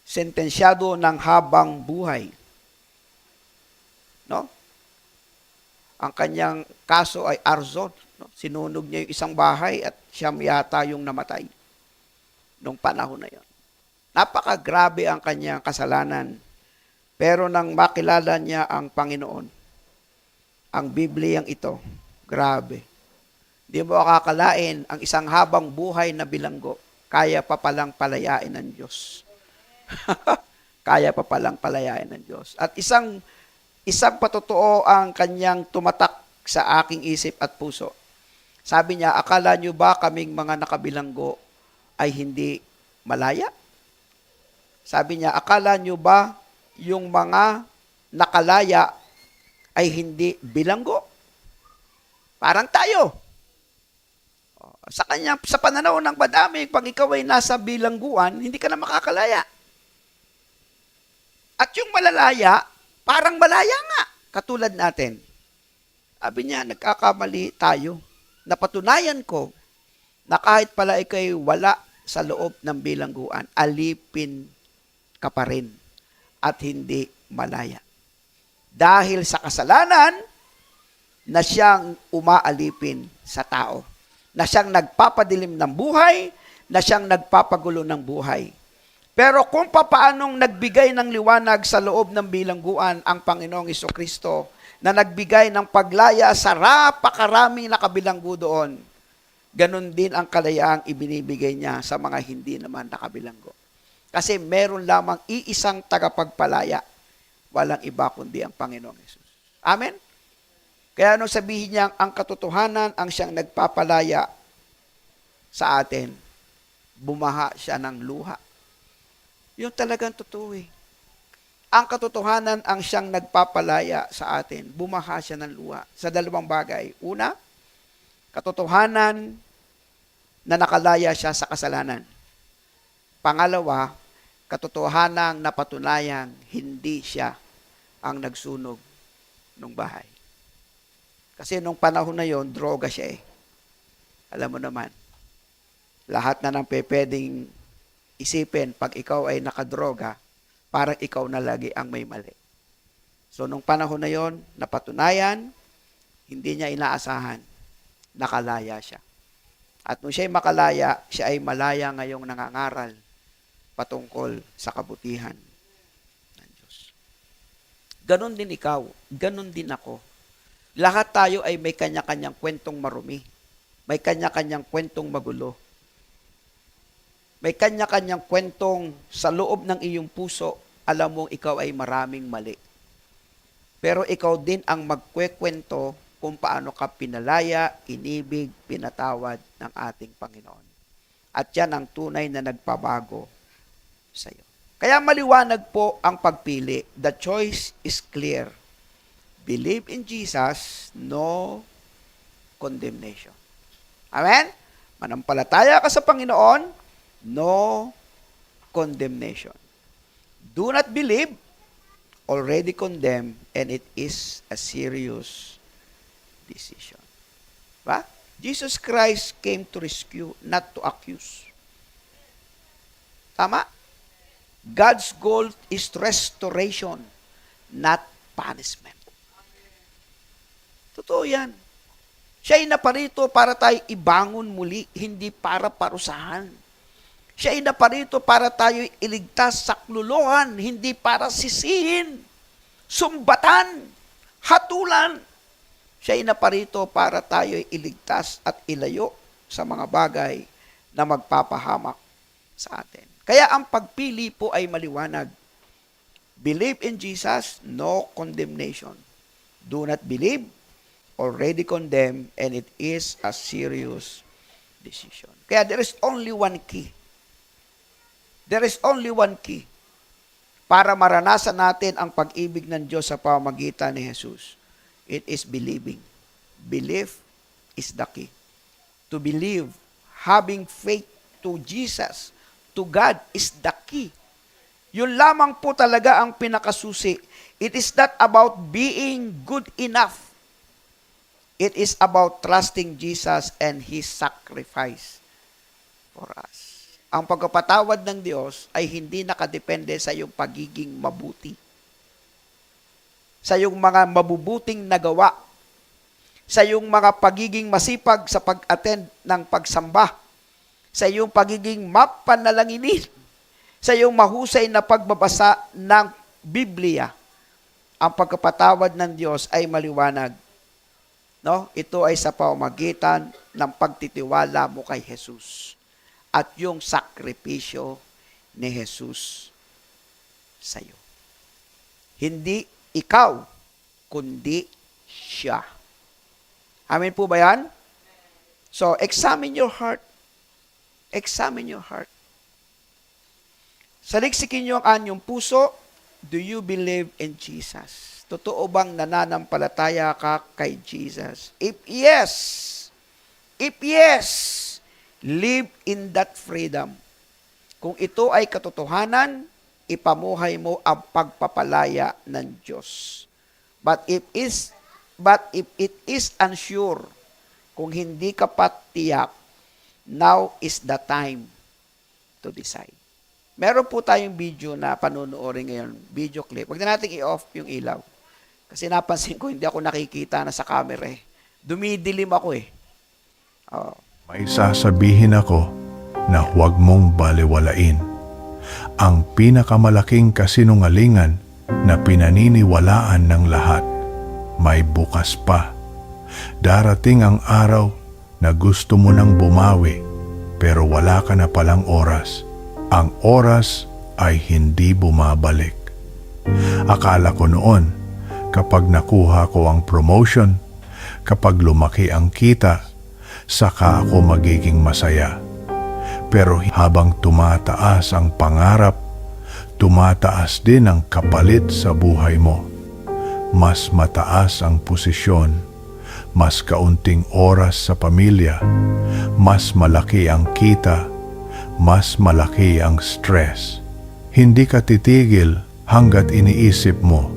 sentensyado ng habang buhay. No? Ang kanyang kaso ay arson. No? Sinunog niya yung isang bahay at siya yata yung namatay nung panahon na yon. Napakagrabe ang kanyang kasalanan. Pero nang makilala niya ang Panginoon, ang Bibliyang ito, grabe. Di mo akakalain ang isang habang buhay na bilanggo, kaya pa palang palayain ng Diyos. Kaya pa palang palayain ng Diyos. At isang patotoo ang kanyang tumatak sa aking isip at puso. Sabi niya, akala niyo ba kaming mga nakabilanggo ay hindi malaya? Sabi niya, akala niyo ba yung mga nakalaya ay hindi bilanggo? Parang tayo. Sa pananaw ng madami, pag ikaw ay nasa bilangguan, hindi ka na makakalaya. At yung malalaya, parang malaya nga, katulad natin. Sabi niya, nagkakamali tayo. Napatunayan ko na kahit pala ikay wala sa loob ng bilangguan, alipin ka pa rin at hindi malaya. Dahil sa kasalanan na siyang umaalipin sa tao, na siyang nagpapadilim ng buhay, na siyang nagpapagulo ng buhay. Pero kung papaanong nagbigay ng liwanag sa loob ng bilangguan ang Panginoong Jesucristo, na nagbigay ng paglaya sa napakaraming nakabilanggo doon, ganun din ang kalayaang ibinibigay niya sa mga hindi naman nakabilanggo. Kasi meron lamang iisang tagapagpalaya, walang iba kundi ang Panginoong Jesus. Amen? Kaya nung sabihin niya, ang katotohanan ang siyang nagpapalaya sa atin, bumaha siya ng luha. Yung talagang totoo eh. Ang katotohanan ang siyang nagpapalaya sa atin, bumaha siya ng luha sa dalawang bagay. Una, katotohanan na nakalaya siya sa kasalanan. Pangalawa, katotohanang napatunayang hindi siya ang nagsunog ng bahay. Kasi nung panahon na yon, droga siya eh. Alam mo naman, lahat na ng pwedeng isipin pag ikaw ay nakadroga, parang ikaw na lagi ang may mali. So nung panahon na yon, napatunayan, hindi niya inaasahan, nakalaya siya. At nung siya ay makalaya, siya ay malaya ngayong nangangaral patungkol sa kabutihan ng Diyos. Ganon din ikaw, ganon din ako. Lahat tayo ay may kanya-kanyang kwentong marumi. May kanya-kanyang kwentong magulo. May kanya-kanyang kwentong sa loob ng iyong puso, alam mong ikaw ay maraming mali. Pero ikaw din ang magkwekwento kung paano ka pinalaya, inibig, pinatawad ng ating Panginoon. At yan ang tunay na nagpabago sa iyo. Kaya maliwanag po ang pagpili. The choice is clear. Believe in Jesus, no condemnation. Amen? Manampalataya ka sa Panginoon, no condemnation. Do not believe already condemned, and it is a serious decision. Ba? Jesus Christ came to rescue, not to accuse. Tama? God's goal is restoration, not punishment. Totoo yan. Siya ay naparito para tayo ibangon muli, hindi para parusahan. Siya ay naparito para tayo iligtas sa kluluhan, hindi para sisihin, sumbatan, hatulan. Siya ay naparito para tayo iligtas at ilayo sa mga bagay na magpapahamak sa atin. Kaya ang pagpili po ay maliwanag. Believe in Jesus, no condemnation. Do not believe, already condemned, and it is a serious decision. Kaya there is only one key. There is only one key para maranasan natin ang pag-ibig ng Diyos sa pamamagitan ni Jesus. It is believing. Belief is the key. To believe, having faith to Jesus, to God, is the key. Yun lamang po talaga ang pinakasusi. It is not about being good enough. It is about trusting Jesus and His sacrifice for us. Ang pagpapatawad ng Diyos ay hindi nakadepende sa iyong pagiging mabuti. Sa iyong mga mabubuting nagawa. Sa iyong mga pagiging masipag sa pag-attend ng pagsamba. Sa iyong pagiging mapanalanginin. Sa iyong mahusay na pagbabasa ng Biblia. Ang pagpapatawad ng Diyos ay maliwanag. No? Ito ay sa pamamagitan ng pagtitiwala mo kay Jesus at yung sakripisyo ni Jesus sa iyo. Hindi ikaw, kundi siya. Amen po ba yan? So, examine your heart. Examine your heart. Saliksikin niyo ang anyong puso. Do you believe in Jesus? Totoo bang nananampalataya ka kay Jesus? If yes, live in that freedom. Kung ito ay katotohanan, ipamuhay mo ang pagpapalaya ng Diyos. But if it is unsure, kung hindi ka patiyak, now is the time to decide. Meron po tayong video na panunuorin ngayon, video clip. Huwag na natin i-off yung ilaw. Kasi napansin ko, hindi ako nakikita na sa camera eh. Dumidilim ako eh. Oh. May sasabihin ako na huwag mong balewalain. Ang pinakamalaking kasinungalingan na pinaniniwalaan ng lahat. May bukas pa. Darating ang araw na gusto mo nang bumawi pero wala ka na palang oras. Ang oras ay hindi bumabalik. Akala ko noon, kapag nakuha ko ang promotion, kapag lumaki ang kita, saka ako magiging masaya. Pero habang tumataas ang pangarap, tumataas din ang kapalit sa buhay mo. Mas mataas ang posisyon, mas kaunting oras sa pamilya, mas malaki ang kita, mas malaki ang stress. Hindi ka titigil hanggat iniisip mo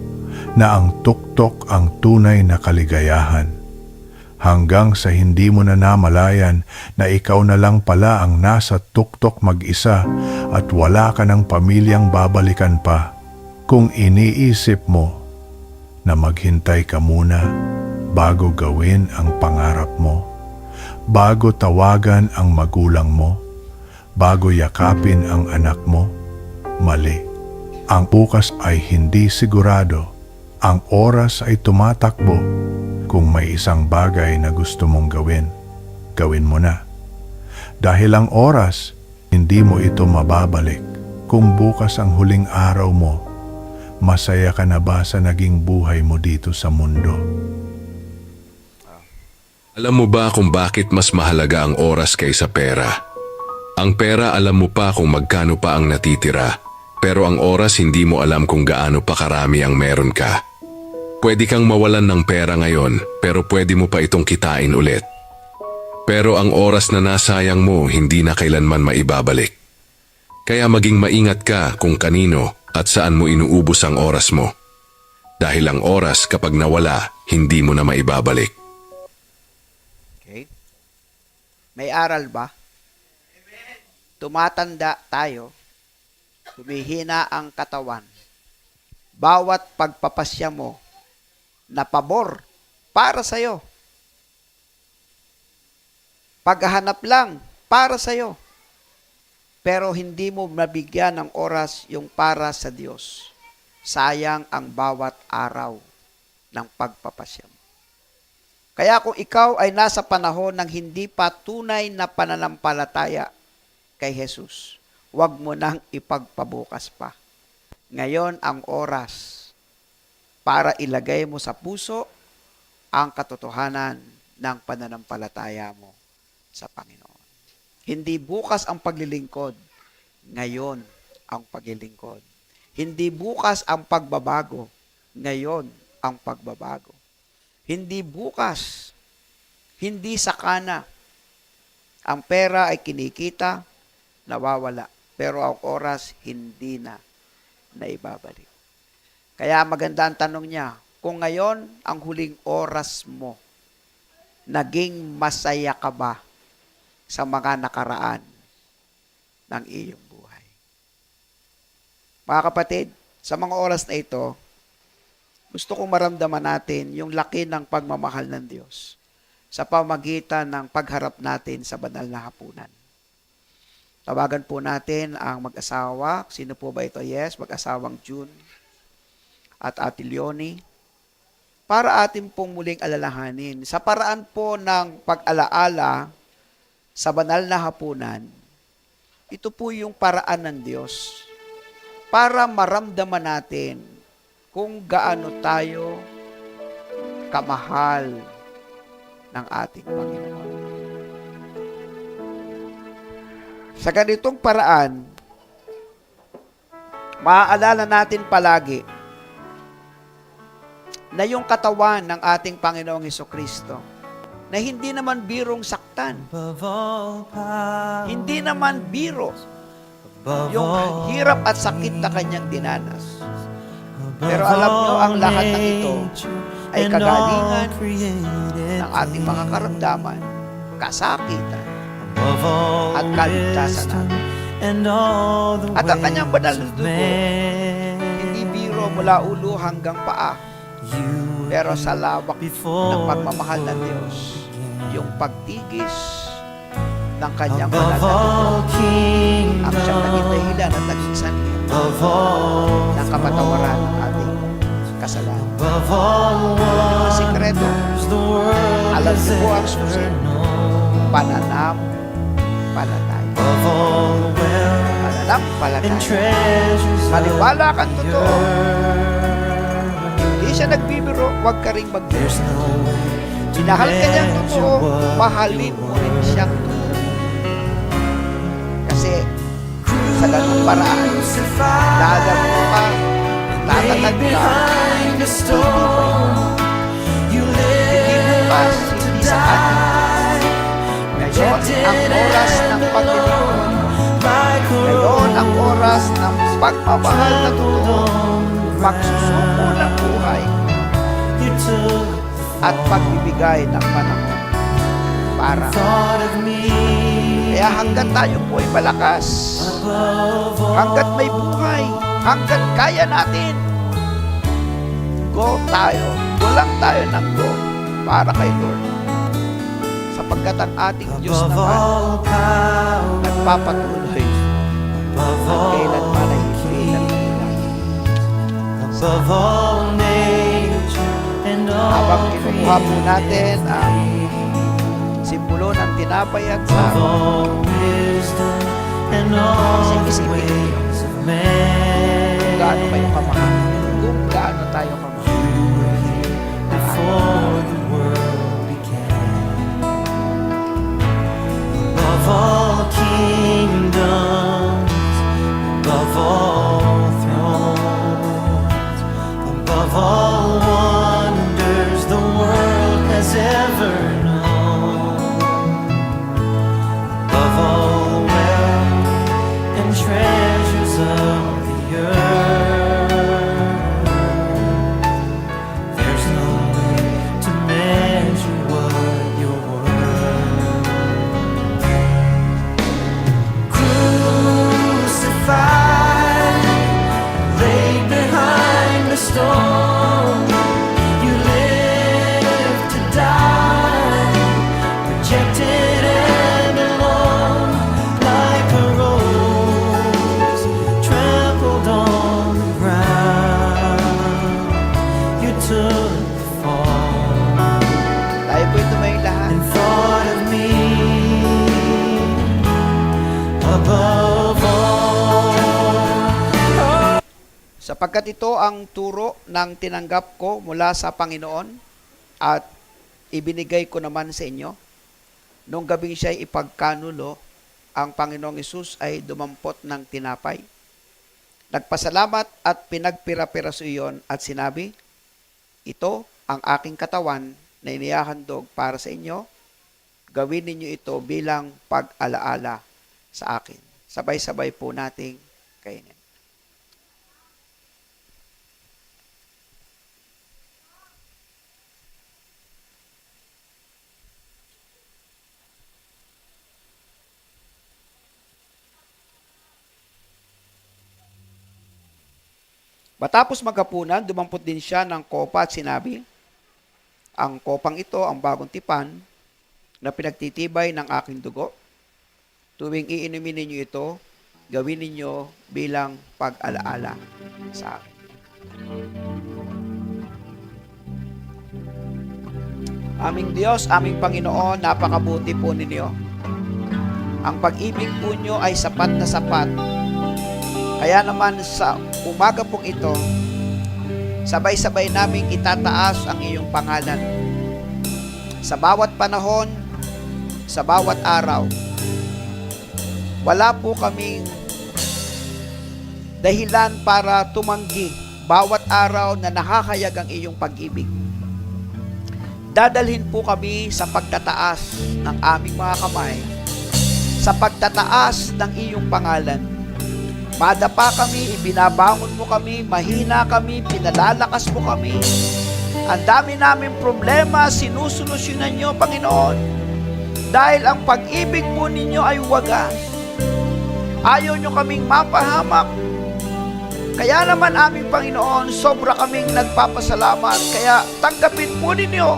na ang tuktok ang tunay na kaligayahan. Hanggang sa hindi mo na namalayan na ikaw na lang pala ang nasa tuktok mag-isa at wala ka ng pamilyang babalikan pa. Kung iniisip mo na maghintay ka muna bago gawin ang pangarap mo, bago tawagan ang magulang mo, bago yakapin ang anak mo, mali. Ang bukas ay hindi sigurado. Ang oras ay tumatakbo. Kung may isang bagay na gusto mong gawin, gawin mo na. Dahil ang oras, hindi mo ito mababalik. Kung bukas ang huling araw mo, masaya ka na ba sa naging buhay mo dito sa mundo? Alam mo ba kung bakit mas mahalaga ang oras kaysa pera? Ang pera alam mo pa kung magkano pa ang natitira, pero ang oras hindi mo alam kung gaano pa karami ang meron ka. Pwede kang mawalan ng pera ngayon, pero pwede mo pa itong kitain ulit. Pero ang oras na nasayang mo, hindi na kailanman maibabalik. Kaya maging maingat ka kung kanino at saan mo inuubos ang oras mo. Dahil ang oras kapag nawala, hindi mo na maibabalik. Okay? May aral ba? Tumatanda tayo, humihina ang katawan. Bawat pagpapasya mo na pabor para sa'yo. Paghahanap lang para sa'yo. Pero hindi mo mabigyan ng oras yung para sa Diyos. Sayang ang bawat araw ng pagpapasya mo. Kaya kung ikaw ay nasa panahon ng hindi pa tunay na pananampalataya kay Jesus, huwag mo nang ipagpabukas pa. Ngayon ang oras para ilagay mo sa puso ang katotohanan ng pananampalataya mo sa Panginoon. Hindi bukas ang paglilingkod, ngayon ang paglilingkod. Hindi bukas ang pagbabago, ngayon ang pagbabago. Hindi bukas, hindi sakana. Ang pera ay kinikita, nawawala. Pero ang oras, hindi na naibabalik. Kaya maganda ang tanong niya, kung ngayon ang huling oras mo, naging masaya ka ba sa mga nakaraan ng iyong buhay? Mga kapatid, sa mga oras na ito, gusto kong maramdaman natin yung laki ng pagmamahal ng Diyos sa pamagitan ng pagharap natin sa banal na hapunan. Tawagan po natin ang mag-asawa. Sino po ba ito? Yes, mag-asawang June at Ate Leonie. Para atin pong muling alalahanin. Sa paraan po ng pag-alaala sa banal na hapunan, ito po yung paraan ng Diyos para maramdaman natin kung gaano tayo kamahal ng ating Panginoon. Sa ganitong paraan, maaalala natin palagi na yung katawan ng ating Panginoong Hesukristo na hindi naman birong saktan. Hindi naman biro yung hirap at sakit na kanyang dinanas. Pero alam nyo, ang lahat ng ito ay kagalingan ng ating mga karamdaman, kasakitan, at kaligtasan natin. At ang kanyang banal na dugo, hindi biro mula ulo hanggang paa, pero sa lawak ng pagmamahal ng Diyos, yung pagtigis ng kanyang banal na dugo, ang siyang naging dahilan at naging sanhi ng kapatawaran ng ating kasalanan. Ang sikreto, alam niyo po ang susi, pananampalataya. Pananampalataya. Maniwala kang totoo. Hindi siya nagbibiro, huwag ka rin magbiro. Minahal ka niyang totoo, mahalin mo rin siyang totoo. Kasi sa ganung paraan, lalago ka, tatatag ka, hindi bukas, hindi sa atin. Ngayon ang oras ng paglilingkod. Ngayon ang oras ng pagmamahal na totoo. Magsusuko ng buhay at pagbibigay ng panahon para. Kaya hanggat tayo po ay malakas, hanggat may buhay, hanggat kaya natin, go tayo. Go lang tayo ng go para kay Lord. Sapagkat ang ating Diyos naman nagpapatuloy at kailanman ay hindi nagpunan. Habang kinukuha po natin ang simbolo ng tinapay at saro, isip-isipin niyo kung gaano kayo kamahal, kung gaano tayo kamahal ng ating Above all kingdoms, above all thrones, above all wonders the world has ever known, above all wealth and treasures of the earth, stone. You live to die, rejected and alone, like a rose trampled on the ground. You took the fall Tayo po'y tumayo lahat. and thought of me above all. Sapagkat ito ang turo ng tinanggap ko mula sa Panginoon at ibinigay ko naman sa inyo. Nung gabing siya'y ipagkanulo, ang Panginoong Hesus ay dumampot ng tinapay. Nagpasalamat at pinagpira-piraso iyon at sinabi, ito ang aking katawan na inihahandog para sa inyo. Gawin ninyo ito bilang pag-alaala sa akin. Sabay-sabay po nating kainin. Matapos maghapunan, dumampot din siya ng kopa at sinabi, ang kopang ito ang bagong tipan na pinagtitibay ng aking dugo. Tuwing iinumin ninyo ito, gawin ninyo bilang pag-alaala sa akin. Aming Diyos, aming Panginoon, napakabuti po ninyo. Ang pag-ibig po nyo ay sapat na sapat. Kaya naman sa umaga pong ito, sabay-sabay naming itataas ang iyong pangalan. Sa bawat panahon, sa bawat araw, wala po kaming dahilan para tumanggi bawat araw na nakakayag ang iyong pag-ibig. Dadalhin po kami sa pagtataas ng aming mga kamay, sa pagtataas ng iyong pangalan. Madapa kami, ibinabangon mo kami, mahina kami, pinalalakas mo kami. Ang dami namin problema, sinusolusyonan nyo, Panginoon. Dahil ang pag-ibig po ninyo ay wagas. Ayaw nyo kaming mapahamak. Kaya naman aming Panginoon, sobra kaming nagpapasalamat. Kaya tanggapin po ninyo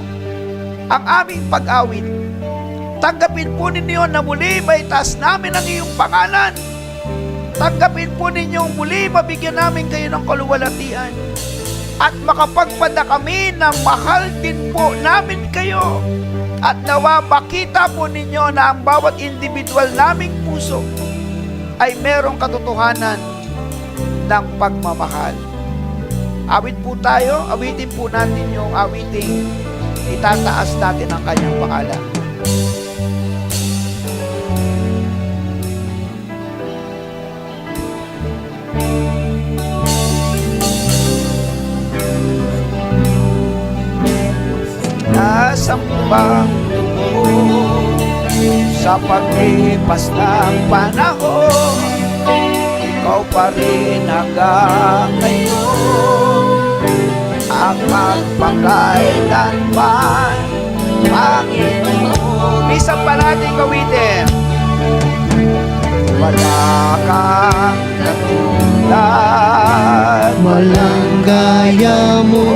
ang aming pag-awit. Tanggapin po ninyo na muli maitaas namin ang iyong pangalan. Tanggapin po ninyo muli mabigyan namin kayo ng kaluwalhatian at makapagpada kami na mahal din po namin kayo at nawa makita po ninyo na ang bawat individual naming puso ay merong katotohanan ng pagmamahal. Awit po tayo, awitin po natin yung awiting itataas natin ang kanyang pangalan. Nasambang mo sa paglipas ng panahon, ikaw pa rin hanggang ngayon, ang magpakailanman, Panginoon. Minsan pa natin gawitin. Wala kang katulad, Walang gaya mo,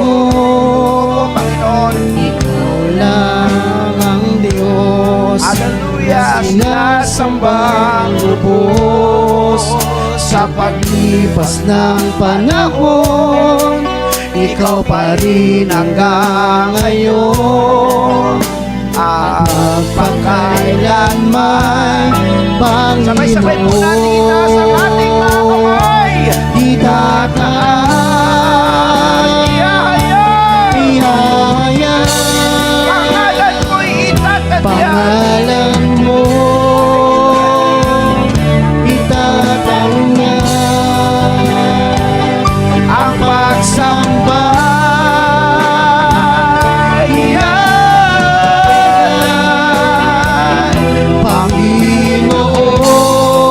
Panginoon. ikaw lang ang Diyos. Hallelujah! Sinasambang lubos sa paglipas ng panahon, ikaw pa rin hanggang ngayon, at pagkailanman, Panginoon. Sabay-sabay po natin itaas ang ating mga kamay. Itataas, ihahayag, Pangalan mo'y itatadya. pangalan mo, itatanya ang pagsamba.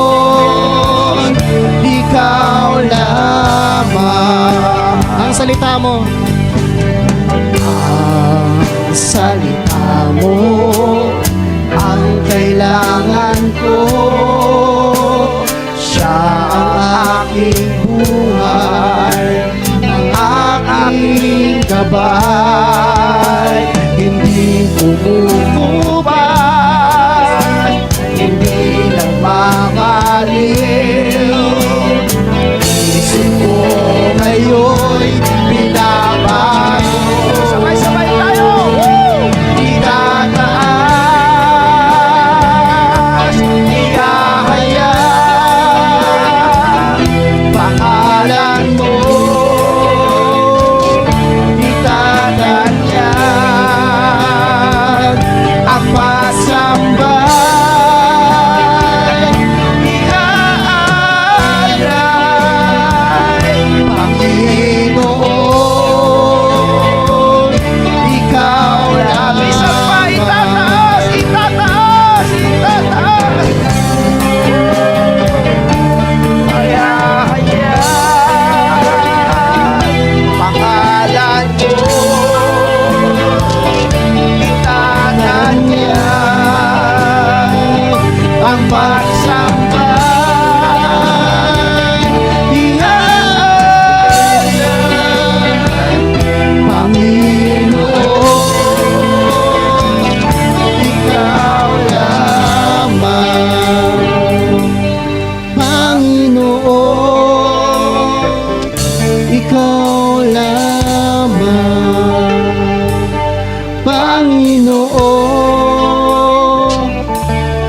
Panginoon, ikaw lamang ang salita mo. Ang salita mo ang kailangan ko, siya ang aking buhay, ang gabay, hindi kumukubay, hindi nagmamaliw. Isip ko ngayon'y binabago. Sabay-sabay tayo! Itataas, ihahayag pangalan mo. Itatanyag ang pasambay, ihaalay, Panginoon, ikaw lang. Isa pa, itataas, itataas, itataas. Hayahayag pangalan mo. Itatanyag ang pagsambay, ihaalay, Panginoon, ikaw lamang. Panginoon, ikaw lamang. Panginoon,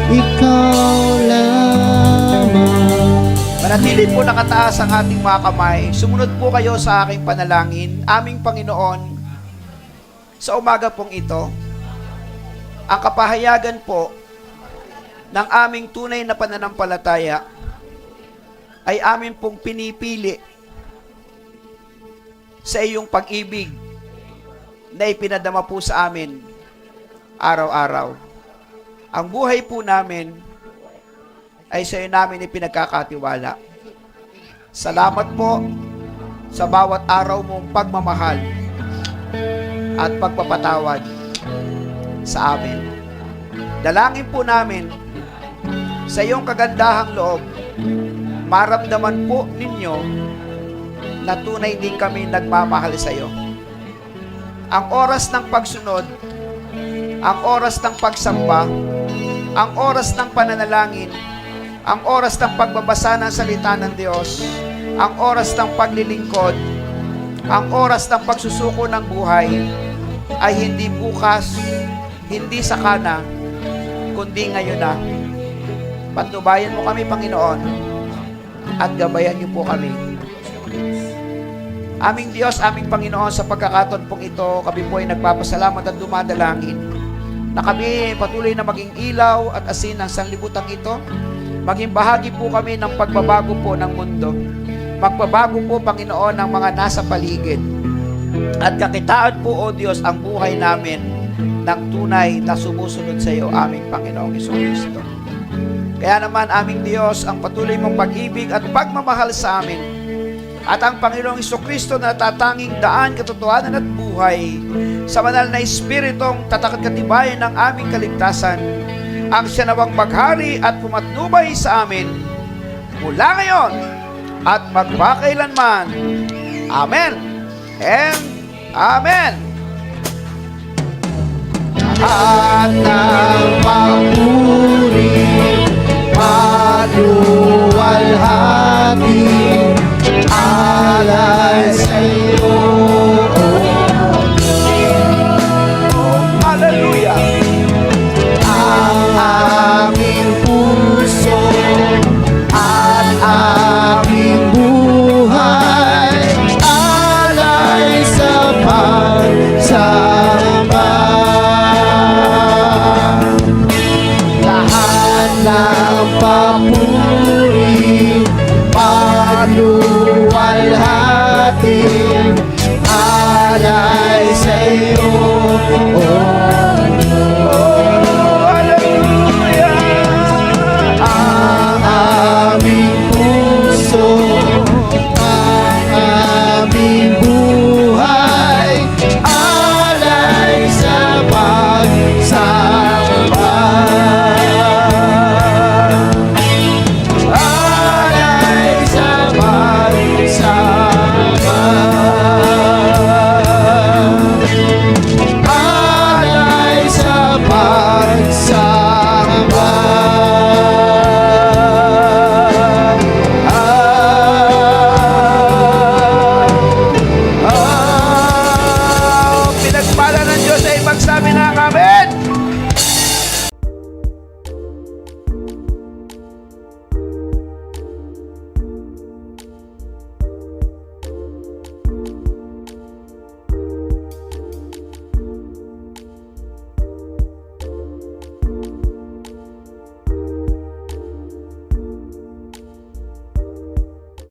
ikaw lamang. Manatili po nakataas ang ating mga kamay. Sumunod po kayo sa aking panalangin. Aming Panginoon, sa umaga pong ito, ang kapahayagan po ng aming tunay na pananampalataya ay amin pong pinipili sa iyong pag-ibig na ipinadama po sa amin araw-araw. Ang buhay po namin ay sa iyo namin ipinagkakatiwala. Salamat po sa bawat araw mong pagmamahal at pagpapatawad sa amin. Dalangin po namin sa iyong kagandahang loob, maramdaman po ninyo na tunay din kami nagmamahal sa iyo. Ang oras ng pagsunod, ang oras ng pagsamba, ang oras ng pananalangin, ang oras ng pagbabasa ng salita ng Diyos, ang oras ng paglilingkod, ang oras ng pagsusuko ng buhay ay hindi bukas, hindi sakana, kundi ngayon na. Patnubayan mo kami, Panginoon, at gabayan niyo po kami. Aming Diyos, aming Panginoon, sa pagkakataon pong ito, kami po ay nagpapasalamat at dumadalangin na kami patuloy na maging ilaw at asin ng sanlibutan ito. Maging bahagi po kami ng pagbabago po ng mundo. Magbabago po, Panginoon, ng mga nasa paligid. At kakitaan po, O Diyos, ang buhay namin ng tunay na sumusunod sa iyo, aming Panginoong Jesucristo. Kaya naman, aming Diyos, ang patuloy mong pag-ibig at pagmamahal sa amin, at ang Panginoong Jesucristo na tatanging daan, katotohanan at buhay, sa banal na Espiritong tatak at katibayan ng aming kaligtasan, ang siya nawang maghari at pumatnubay sa amin mula ngayon at magpakailanman. Amen and Amen. At ng papuri, maluwalhati, alay